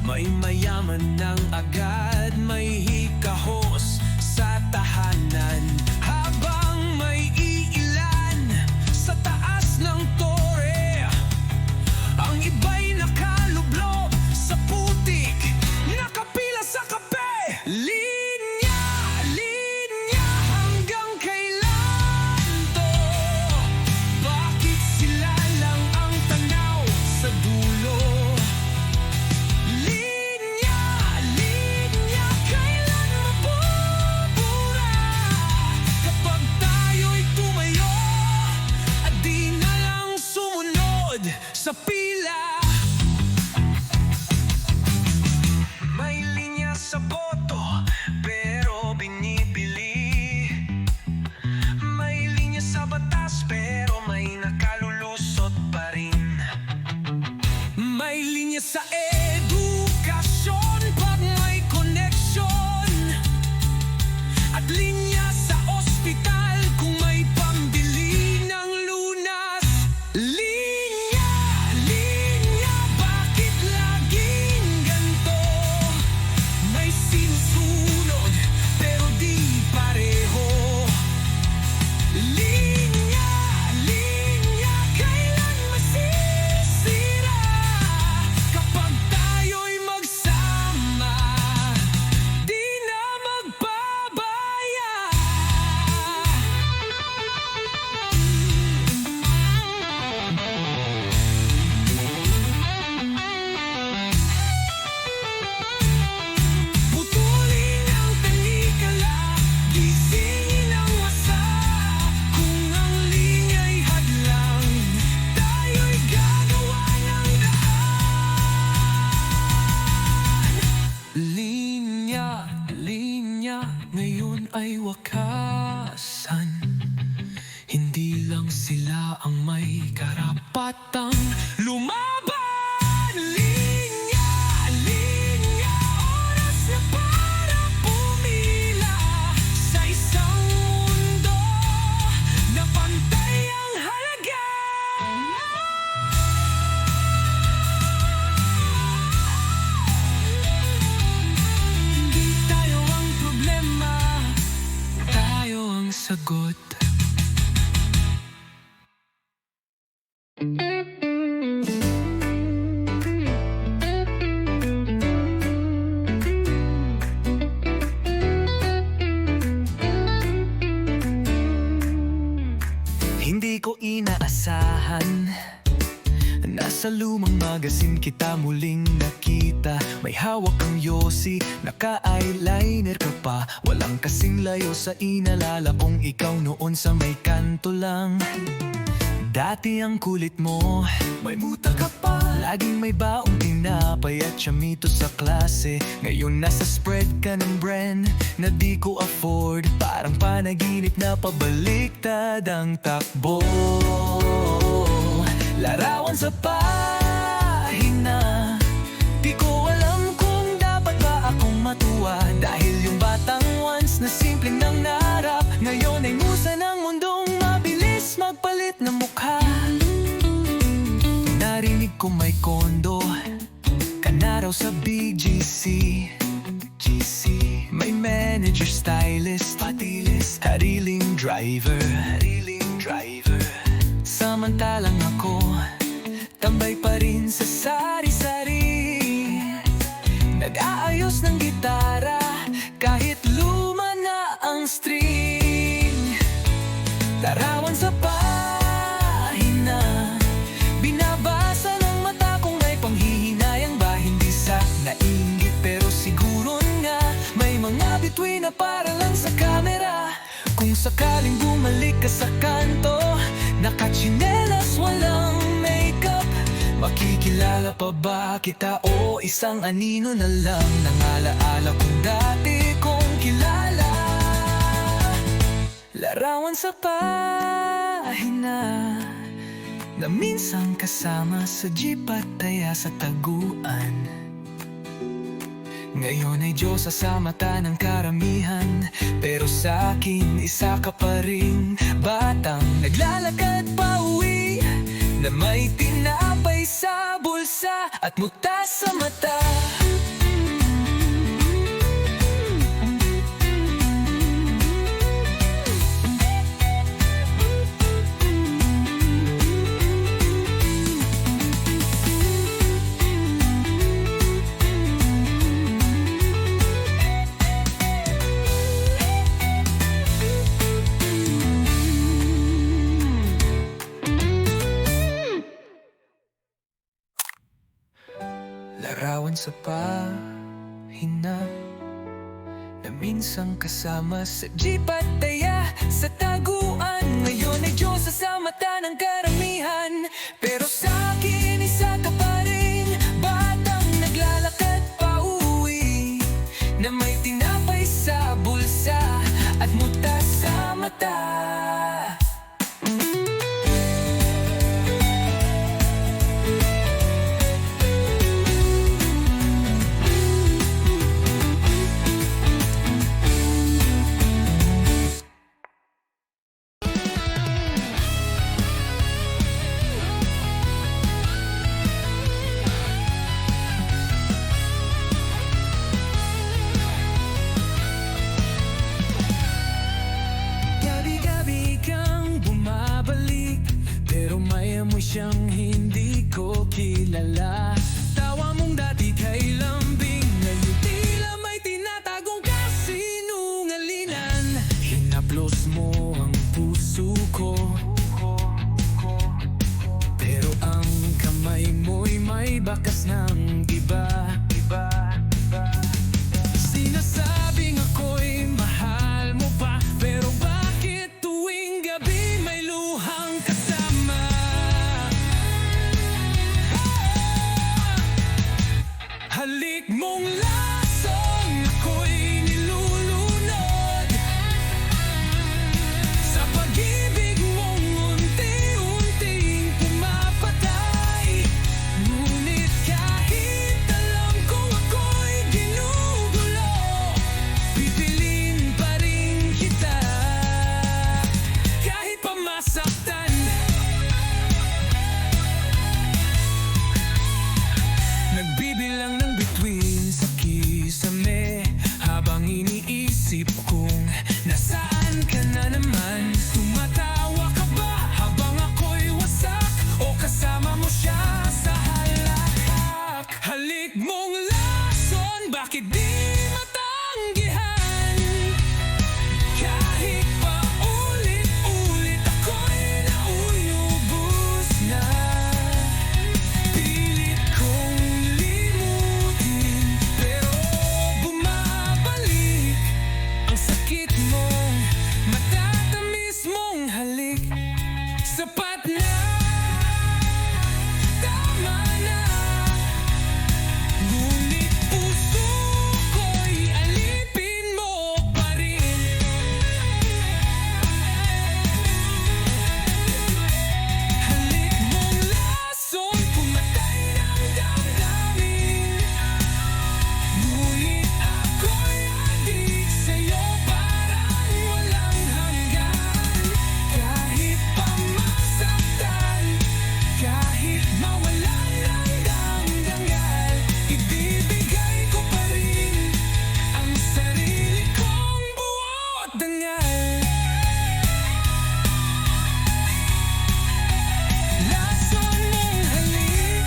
May mayaman ng agad, may hikahos sa tahanan. Habang may iilan sa taas ng tore, ang iba'y nakalublob sa putik, nakapila sa kape. Linya, linya, hanggang kailan to? Bakit sila lang ang tanaw sa dulo? Linya, linya, kailan mabubura? Kapag tayo'y tumayo at di na lang sumunod sa pila. May linya sa boto, pero binibili. May linya sa batas, pero may nakalulusot pa rin. May linya sa edukasyon pag may koneksyon, at linya sa ospital kung may pambili ng lunas. Linya, linya, bakit laging ganto? May sinusunod pero di pareho. Linya, linya, kailan masisira? Kapag tayo'y magsama, di na magpabaya. Putulin ang tanikala, gisingin ang wasa. Kung ang linya'y hadlang, tayo'y gagawa ng daan. Linya, linya, ngayon ay wakasan. Hindi lang sila ang may karapatang lumaban. Linya, linya, oras na para pumila sa isang mundo na pantay ang halaga. Hindi tayo ang problema, tayo ang sagot. Hindi ko inaasahan, nasa lumang magasin kita muling nakita. May hawak kang yosi, naka-eyeliner ka pa. Walang kasing layo sa inalala kong ikaw noon sa may kanto lang. Dati ang kulit mo, may muta ka pa. Laging may baong tinapay at chamito sa klase. Ngayon nasa spread ka ng brand na di ko afford. Parang panaginip na pabaliktad ang takbo. Larawan sa pahina, di ko alam kung dapat ba akong matuwa. Dahil yung batang once na simpleng nang narap, ngayon ay musa ng mundong mabilis magpalit ng mukha. Narinig ko may kondo ka na raw sa BGC. May manager, stylist, patilis, hariling driver. Samantalang ako, tambay pa rin sa sari-sari. Nag-aayos ng gitara kahit luma na ang string. Larawan sa pahina, binabasa ng mata kung may panghihinayang ba. Hindi sa nainggit pero siguro nga may mga bituin na para lang sa camera. Kung sakaling bumalik ka sa kanto, nakachinelas, walang makeup, makikilala pa ba kita o isang anino na lang ng alaala kung dati kong kilala? Larawan sa pahina na minsan kasama sa jeep at taya sa taguan. Ngayon ay Diyosa sa mata ng karamihan, pero sa akin isa ka pa ring batang naglalakad pa na may tinapay sa bulsa at muta sa mata. Larawan sa pahina na minsang kasama sa jeep at taya sa taguan. Ngayon ay Diyos sa mata ng karamihan, pero sa akin isa ka pa rin, batang naglalakad pa uwi na may tinapay sa bulsa at muta sa mata. Gabi-gabi kang bumabalik, pero may amoy siyang hindi ko kilala. Tawa mong dati kay lambing, ngayon tila may tinatagong kasinungalingan. Hinaplos mo ang puso ko, pero ang kamay mo'y may bakas ng iba. Sinasabing ako'y mahal mo pa, pero bakit tuwing gabi may luhang kasama? Halik mong lason, ako'y nilulunod sa pag-ibig mong unti-unting pumapatay. Ngunit kahit alam kong ako'y ginugulo, pipiliin pa rin kita kahit pa masaktan. Nagbibilang ng bituin sa kisame, habang iniisip kong nasaan ka na naman. Tumatawa ka ba habang ako'y wasak, o kasama mo siya sa halakak? Halik mong lason, bakit di matanggihan? Kahit pa ulit-ulit ako'y nauubos na. Pilit kong limutin, pero bumabalik ang sakit mong matatamis mong halik. Sapat na, tama na, ngunit puso ko'y alipin mo pa rin. Halik mong lason, pumatay ng damdamin, ngunit ako'y adik sa'yo parang walang hanggan. Kahit pa masaktan, kahit mawalan ng damdangal, ibibigay ko pa rin ang sarili kong buo at dangal. Lason mong halik,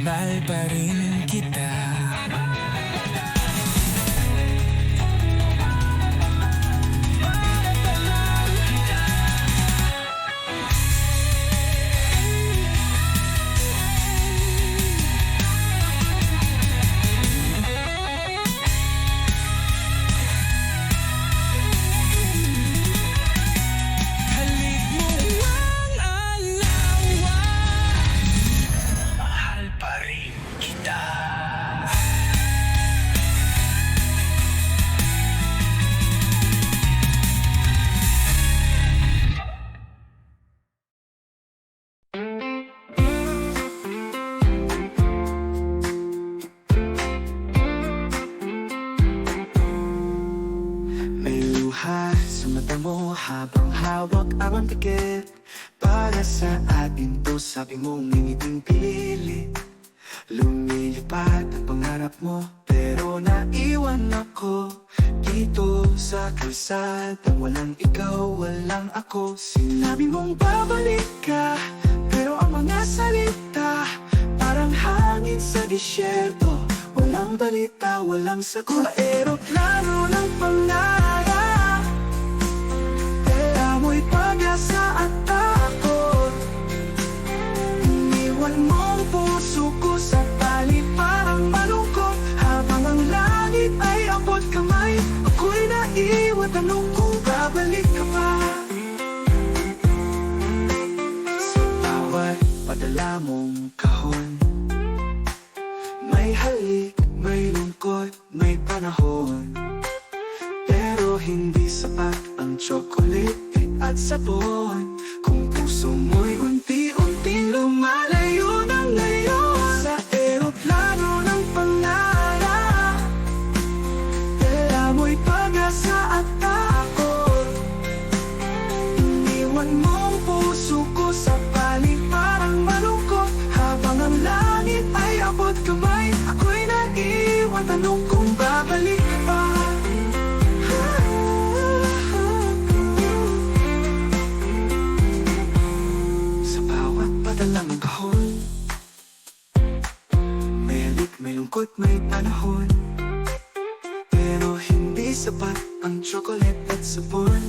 mahal pa rin kita. Halik mo ang alawa, mahal pa rin kita. luha sa mata mo habang hawak ang tiket. Para sa atin to, sabi mong ngingiting pilit. Lumilipad ang pangarap mo, pero naiwan ako dito sa kalsada. Walang ikaw, walang ako. Sinabi mong babalik ka, pero ang mga salita parang hangin sa disyerto. Walang balita, walang sagot. Aeroplano ng pangarap, dala mo'y pag-asa at takot. Iniwan mo ang puso ko sa tali parang malungkot. Habang ang langit ay abot kamay, ako'y naiwan, tanong kung babalik ka pa. Sa bawat padala mong kahon, may halik, may lungkot, may panahon. Pero hindi sapat ang tsokolate at sabon kung puso mo'y unti-unting lumalayo ng ngayon. Sa aeroplano ng pangarap, dala mo'y pag-asa at takot. Iniwan mo ang puso ko sa palig parang malungkot. Habang ang langit ay abot kamay, ako'y naiwan, tanong kung babalik ka pa. Sa bawat padalang kahon, may halik, may lungkot, may panahon. Pero hindi sapat ang chocolate at sabon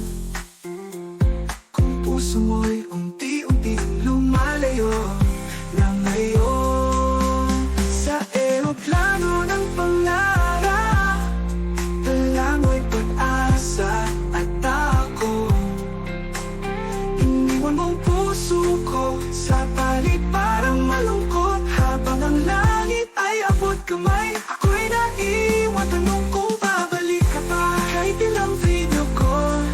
kung puso mo'y unti-unting lumalayo na ngayon. Sa aeroplano ng pangarap, dala mo'y pag-asa at takot. Iniwan mong puso ko sa palig parang malungkot. Habang ang langit ay abot kamay, ako'y naiwan, tanong kung babalik ka pa. Kahit ilang video call,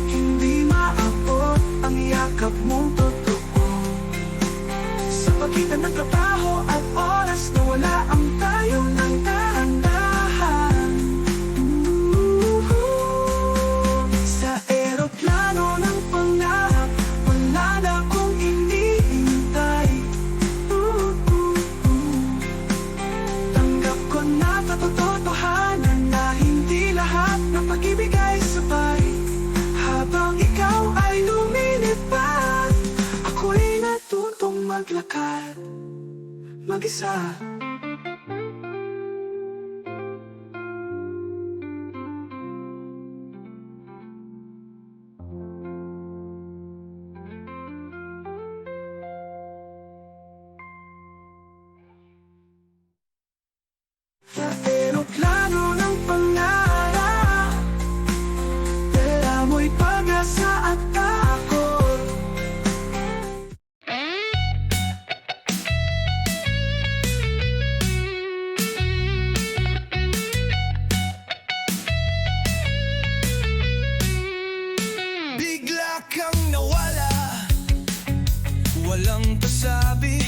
hindi maabot ang yakap mong totoo. Sa pagitan ng trabaho at oras na wala ang tayo ng dahan-dahan. Sa aeroplano ng pangarap, wala na akong iniintay. Tanggap ko na katotohanan na hindi lahat ng pag-ibig ay sabay. Habang ikaw ay lumilipad, ako'y natutong maglakad mag-isa. Sa aeroplano ng pangarap, dala mo'y pag-asa at takot. Bigla kang nawala, walang pasabi.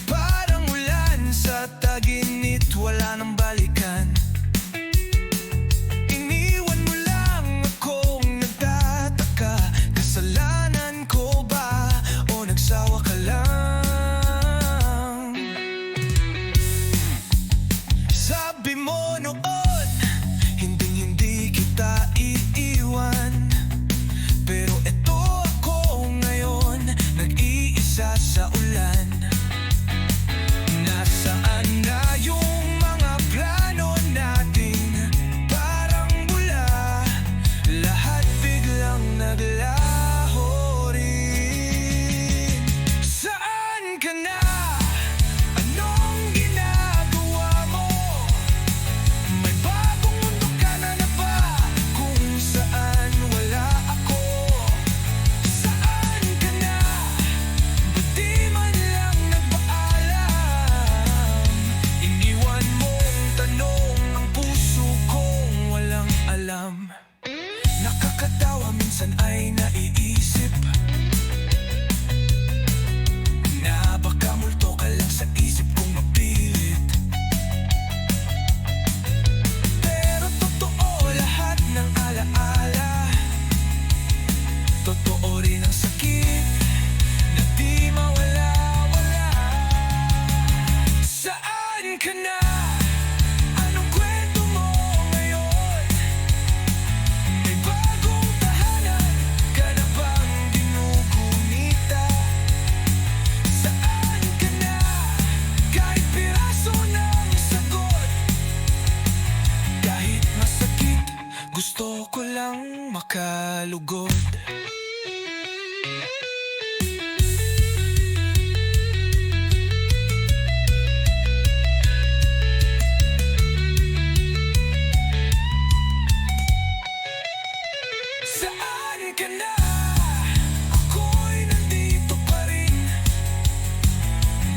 Parang ulan sa taginit, wala nang balikan. Iniwan mo lang akong nagtataka. Kasalanan ko ba o nagsawa ka lang? Sabi mo noon, hindi kita iiwan. Pero eto ako ngayon, nag-iisa sa ulan. Nasaan na yung mga plano natin? Parang bula, lahat biglang naglaho rin. Saan ka na? Anong ginagawa mo? May bagong mundo ka na ba? Kung saan wala ako? Saan ka na? Ba't di man lang nagpaalam? Iniwan mong tanong ang puso kong walang alam. Nakakatawa, minsan ay naiisip na baka multo ka lang sa isip kong mapilit. Pero totoo lahat ng alaala. Gusto ko lang makalugod. Saan ka na? Ako'y nandito pa rin.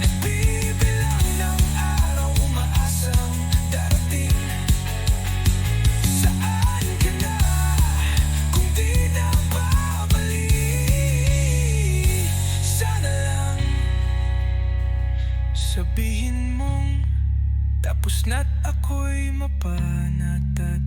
Nagbibilang ng araw, umaasang darating. Saan ka na? Kung di na babalik, sana lang sabihin mong tapos na't ako'y mapanatag.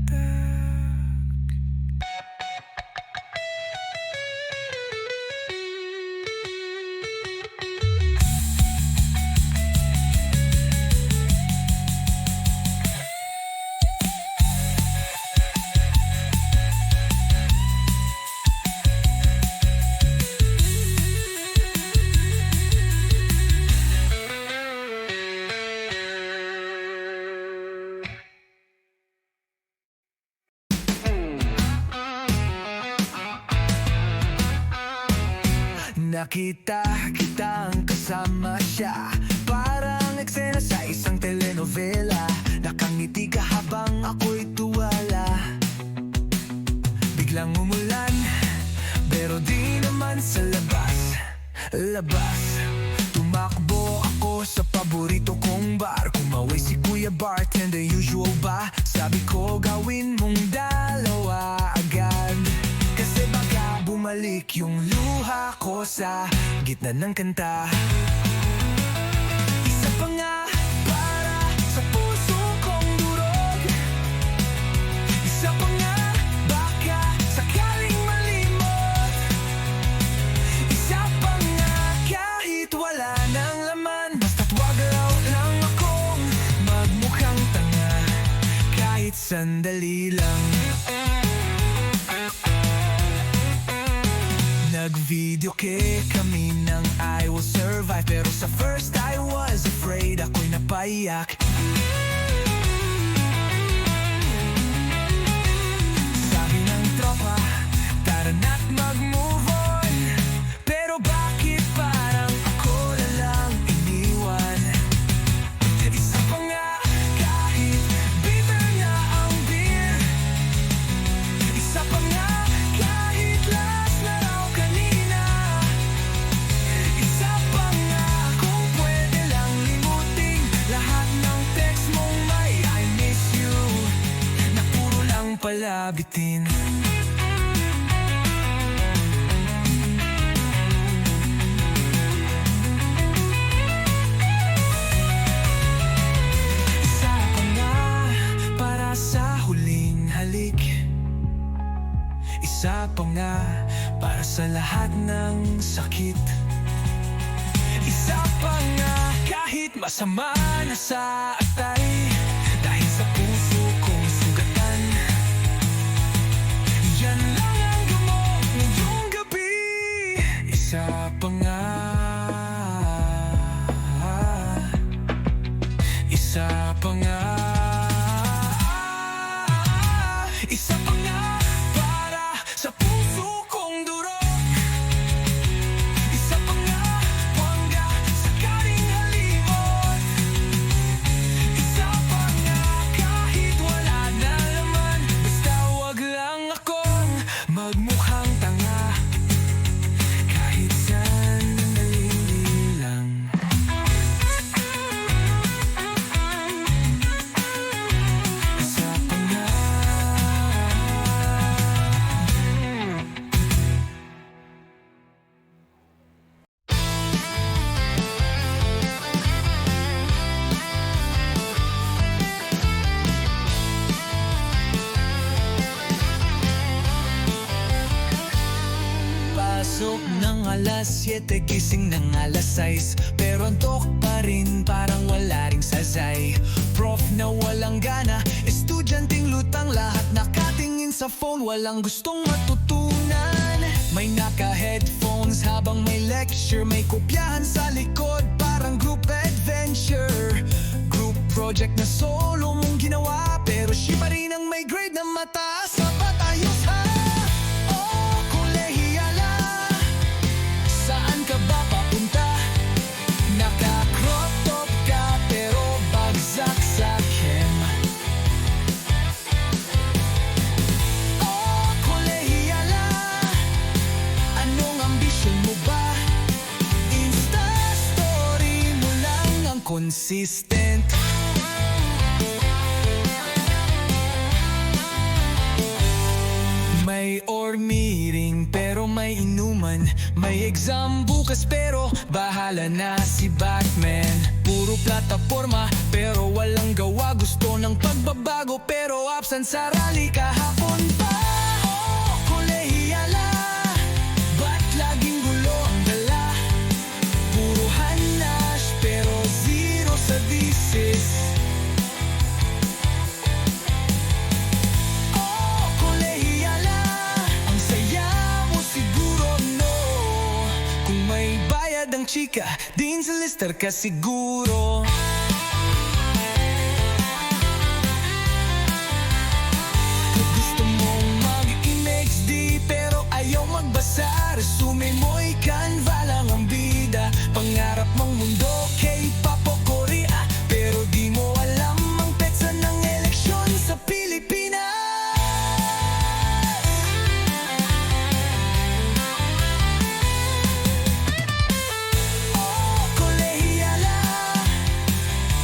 Nakita kitang kasama siya, parang eksena sa isang telenovela. Nakangiti ka habang ako'y tuwala. Biglang umulan, pero di naman sa labas. Tumakbo ako sa paborito kong bar. Kumaway si Kuya Bartender, usual ba? Sabi ko gawin mong dalawa agad, kasi baka bumalik yung luha ko sa gitna ng kanta. Isa pa nga para sa puso kong durog. Isa pa nga baka sakaling malimot. Isa pa nga kahit wala nang laman, basta't wag raw lang akong magmukhang tanga kahit sandali lang. Nag-video kami ng I Will Survive, pero sa first I was afraid, ako'y napaiyak. Sabi ng tropa, tara na't mag-move on. Pero bakit parang ako na lang iniwan? Isa pa nga kahit bitter na ang beer. Isa pa nga kahit last na raw kanina. Isa pa nga kung pwede lang limutin lahat ng text mong may I miss you, na puro lang pala bitin. Isa pa nga para sa huling halik. Isa pa nga para sa lahat ng sakit. Isa pa nga kahit masama na sa atay, dahil sa puso kong sugatan. Yan lang ang gamot ngayong gabi. Isa pa nga. Isa pa nga. Isa pa nga para sa puso kong durog. Isa pa nga hangga sakaling halimot. Isa pa nga kahit wala na laman, basta wag lang akong magmukhang tanga kahit sandali lang. Isa pa nga. Pasok ng alas 7, gising ng alas 6, pero antok pa rin, parang wala ring sasay. Prof na walang gana, estudyanteng lutang, lahat nakatingin sa phone, walang gustong matutunan. May naka-headphones habang may lecture, may kopyahan sa likod, parang group adventure. Group project na solo mong ginawa, pero siya pa rin ang may grade na mataas. Sa patay consistent. May or meeting pero may inuman. May exam bukas pero bahala na si Batman. Puro plataforma pero walang gawa. Gusto ng pagbabago pero absent sa rally kahapon pa. Oh, kolehiyala, ba't laging gulo ang dala? Puro hanas pero zero sa thesis. Oh, kolehiyala, ang saya mo siguro, no? Kung may bayad ang chika, din sa lister ka siguro. Gusto mong mag-image di pero ayaw magbasa. Resume mo'y Canva lang ang bida. Pangarap mong mundo, K-pop o Korea, pero di mo alam ang petsa ng eleksyon sa Pilipinas. Oh, kolehiyala,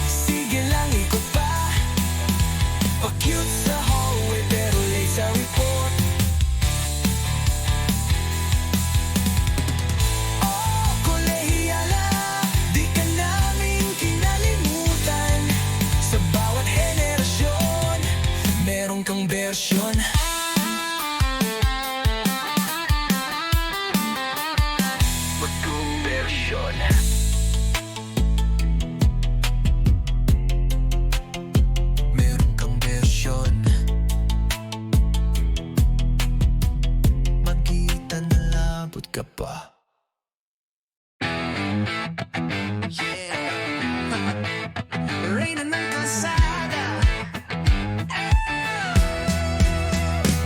sige lang ikot pa. Pa-cute sa hallway pero late sa report. Oh, kolehiyala, di ka namin kinalimutan. Sa bawat henerasyon, meron kang bersyon. Bagong bersyon. Meron kang bersyon. Magkita na labot ka pa. Reyna ng kalsada.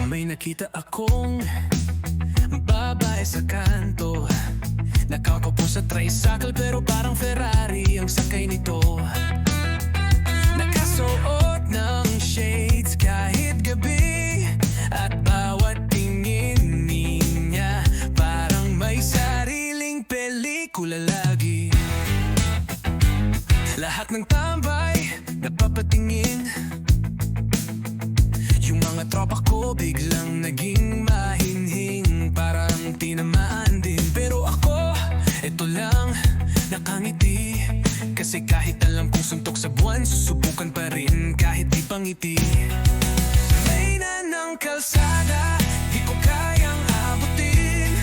May nakita akong babae sa kanto. Nakakaupo sa tricycle pero parang Ferrari ang sakay nito. Nakasuot ng shades kahit gabi, at bawat tingin niya parang may sariling pelikula lagi. Lahat ng tambay napapatingin. Yung mga tropa ko biglang naging mahinhing, parang tinamaan din. Pero ako, eto lang, nakangiti. Kasi kahit alam kong suntok sa buwan, susubukan pa rin kahit di pangiti. Reyna ng kalsada, di ko kayang abutin.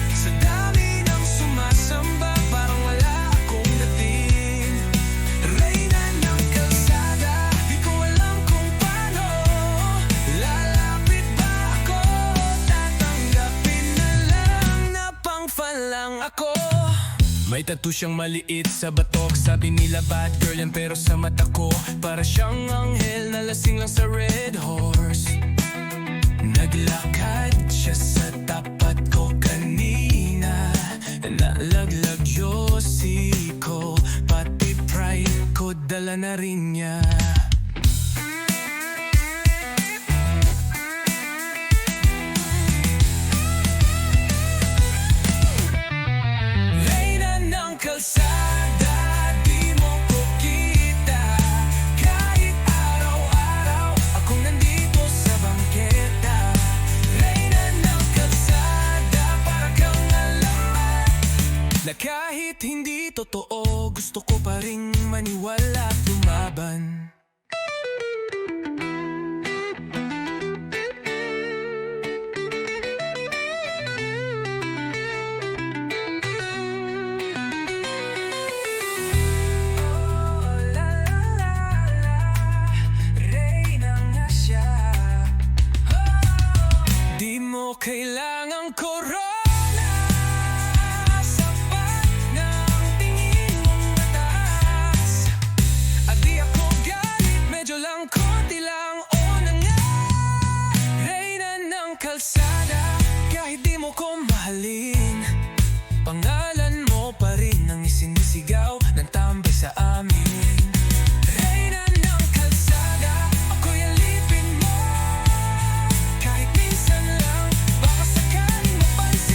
Sa dami ng sumasamba, parang wala akong dating. Reyna ng kalsada, di ko alam kung paano. Lalapit ba ako? Tatanggapin na lang na pang-fan lang ako. May tattoo siyang maliit sa batok. Sabi nila bad girl yan pero sa mata ko para siyang anghel na lasing lang sa red horse. Naglakad siya sa tapat ko kanina. Nalaglag Josie ko, pati pride ko dala na rin niya. Reyna ng kalsada, di mo ko kita. Kahit araw-araw akong nandito sa bangketa. Reyna ng kalsada, para kang alamat na kahit hindi totoo, gusto ko pa ring maniwala at lumaban. Di mo kailangang corona. Sapat ng tingin mong mataas. At di ako galit, medyo lang konti lang. O na nga, Reyna ng kalsada. Kahit di mo ko mahalin, pangalan mo pa rin ang isinisigaw ng tambay sa amin. Reyna ng kalsada, ako'y alipin mo. Kahit minsan lang, baka sakaling mapansin.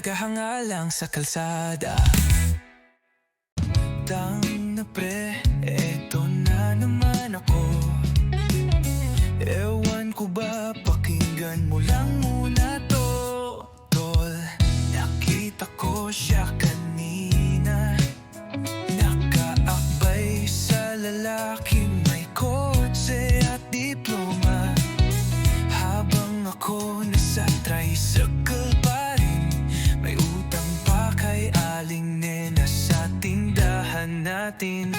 nagkahangalang sa kalsada. Tang na pre, eto na naman ako. Ewan ko ba, pakinggan mo lang muna to. Tol, nakita ko siya kanina, nakaakbay sa lalaki may kotse at diploma. Habang ako nasa tricycle pa rin, may utang pa kay Aling Nena sa tindahan natin.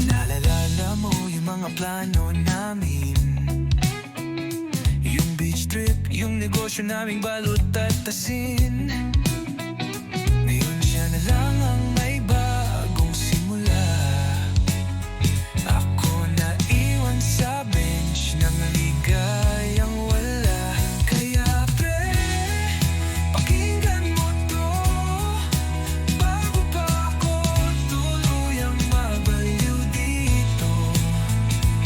Naalala mo yung mga plano namin, yung beach trip, yung negosyo naming balot at asin. Ngayon siya na lang ang may bagong simula. Ako na iwan sa bench ng ligayang wala. Kaya pre, pakinggan mo to, bago pa ako tuluyang mabaliw dito.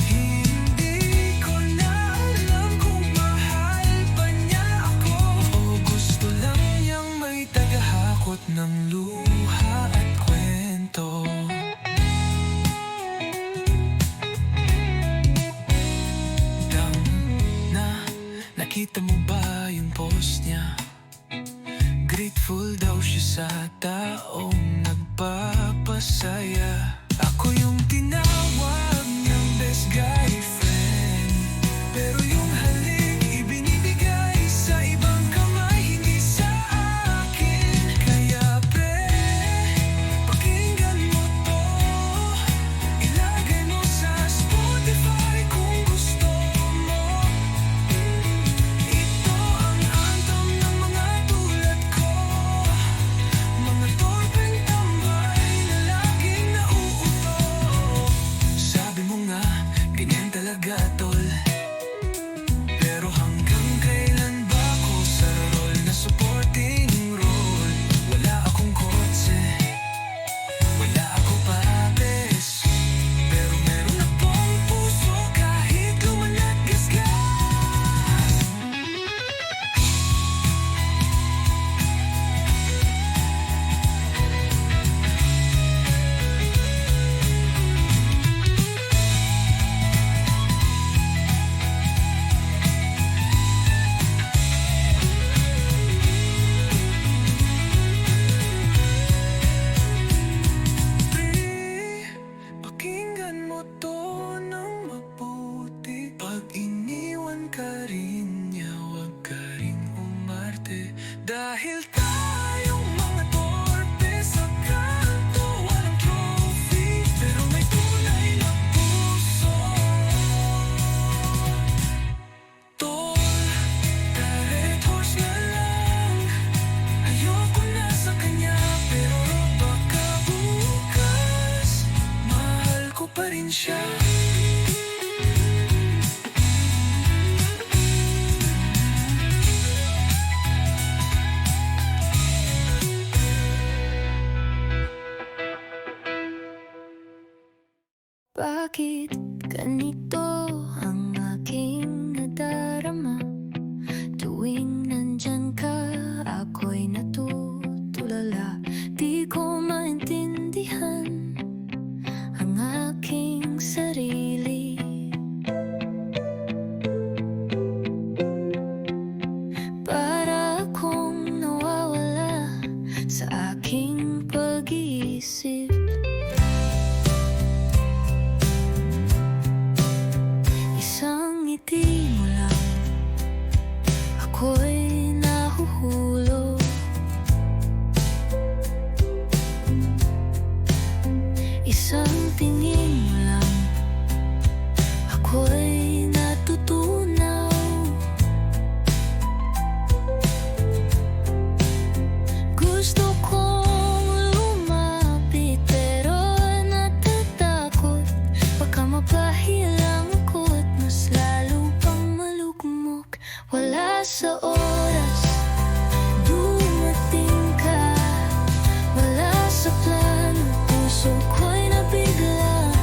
Hindi ko na alam kung mahal ba niya ako, o gusto lang niyang may tagahakot ng luha at kwento. Dang na, nakita mo ba yung post niya? Grateful daw siya sa taong nagpapasaya. Ako yung tinawag ng best guy friend, pero yung halik ibinibigay sa ibang kamay, hindi sa akin. Kaya pre, pakinggan mo to, ilagay mo sa Spotify kung gusto mo. Ito ang anthem ng mga tulad ko, mga torpeng tambay na laging nauuto. Sabi mo nga, ganyan talaga tol, pero hanggang kailan ba ako sa role na supporting role? Wala akong kotse, wala ako papes, pero meron akong puso kahit luman at gasgas. Pre, pakinggan mo to ng mabuti. Pag iniwan ka rin niya, huwag ka rin umarte. Dahil tayong mga torpe sa kanto, walang trophy, pero may tunay na puso. Tol, direct horse na lang, ayoko na sa kanya, pero baka bukas mahal ko pa rin siya. Bakit ganito ang aking nadarama? Tuwing nandyan ka, ako'y natutulala. Di ko maintindihan ang aking sarili. Para akong nawawala sa aking pag-iisip. Isang ngiti mo lang, ako'y nahuhulog. Isang tingin mo lang, ako'y natutunaw. Gusto kong lumapit pero natatakot, baka mapahilang ako't mas lalo pang malugmok. Wala sa oras, dumating ka. Wala sa plano, puso ko'y nabigla.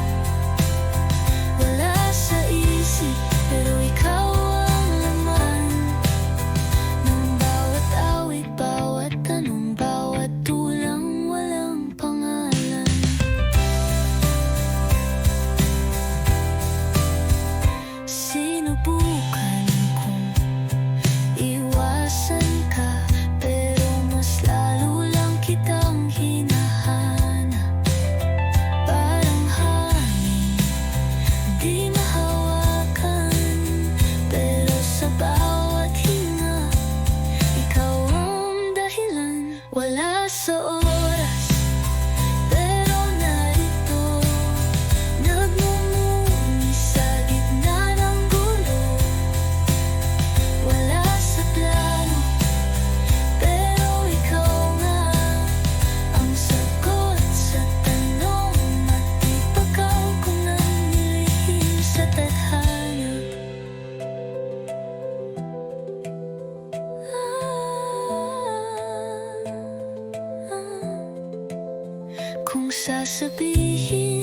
sasabihin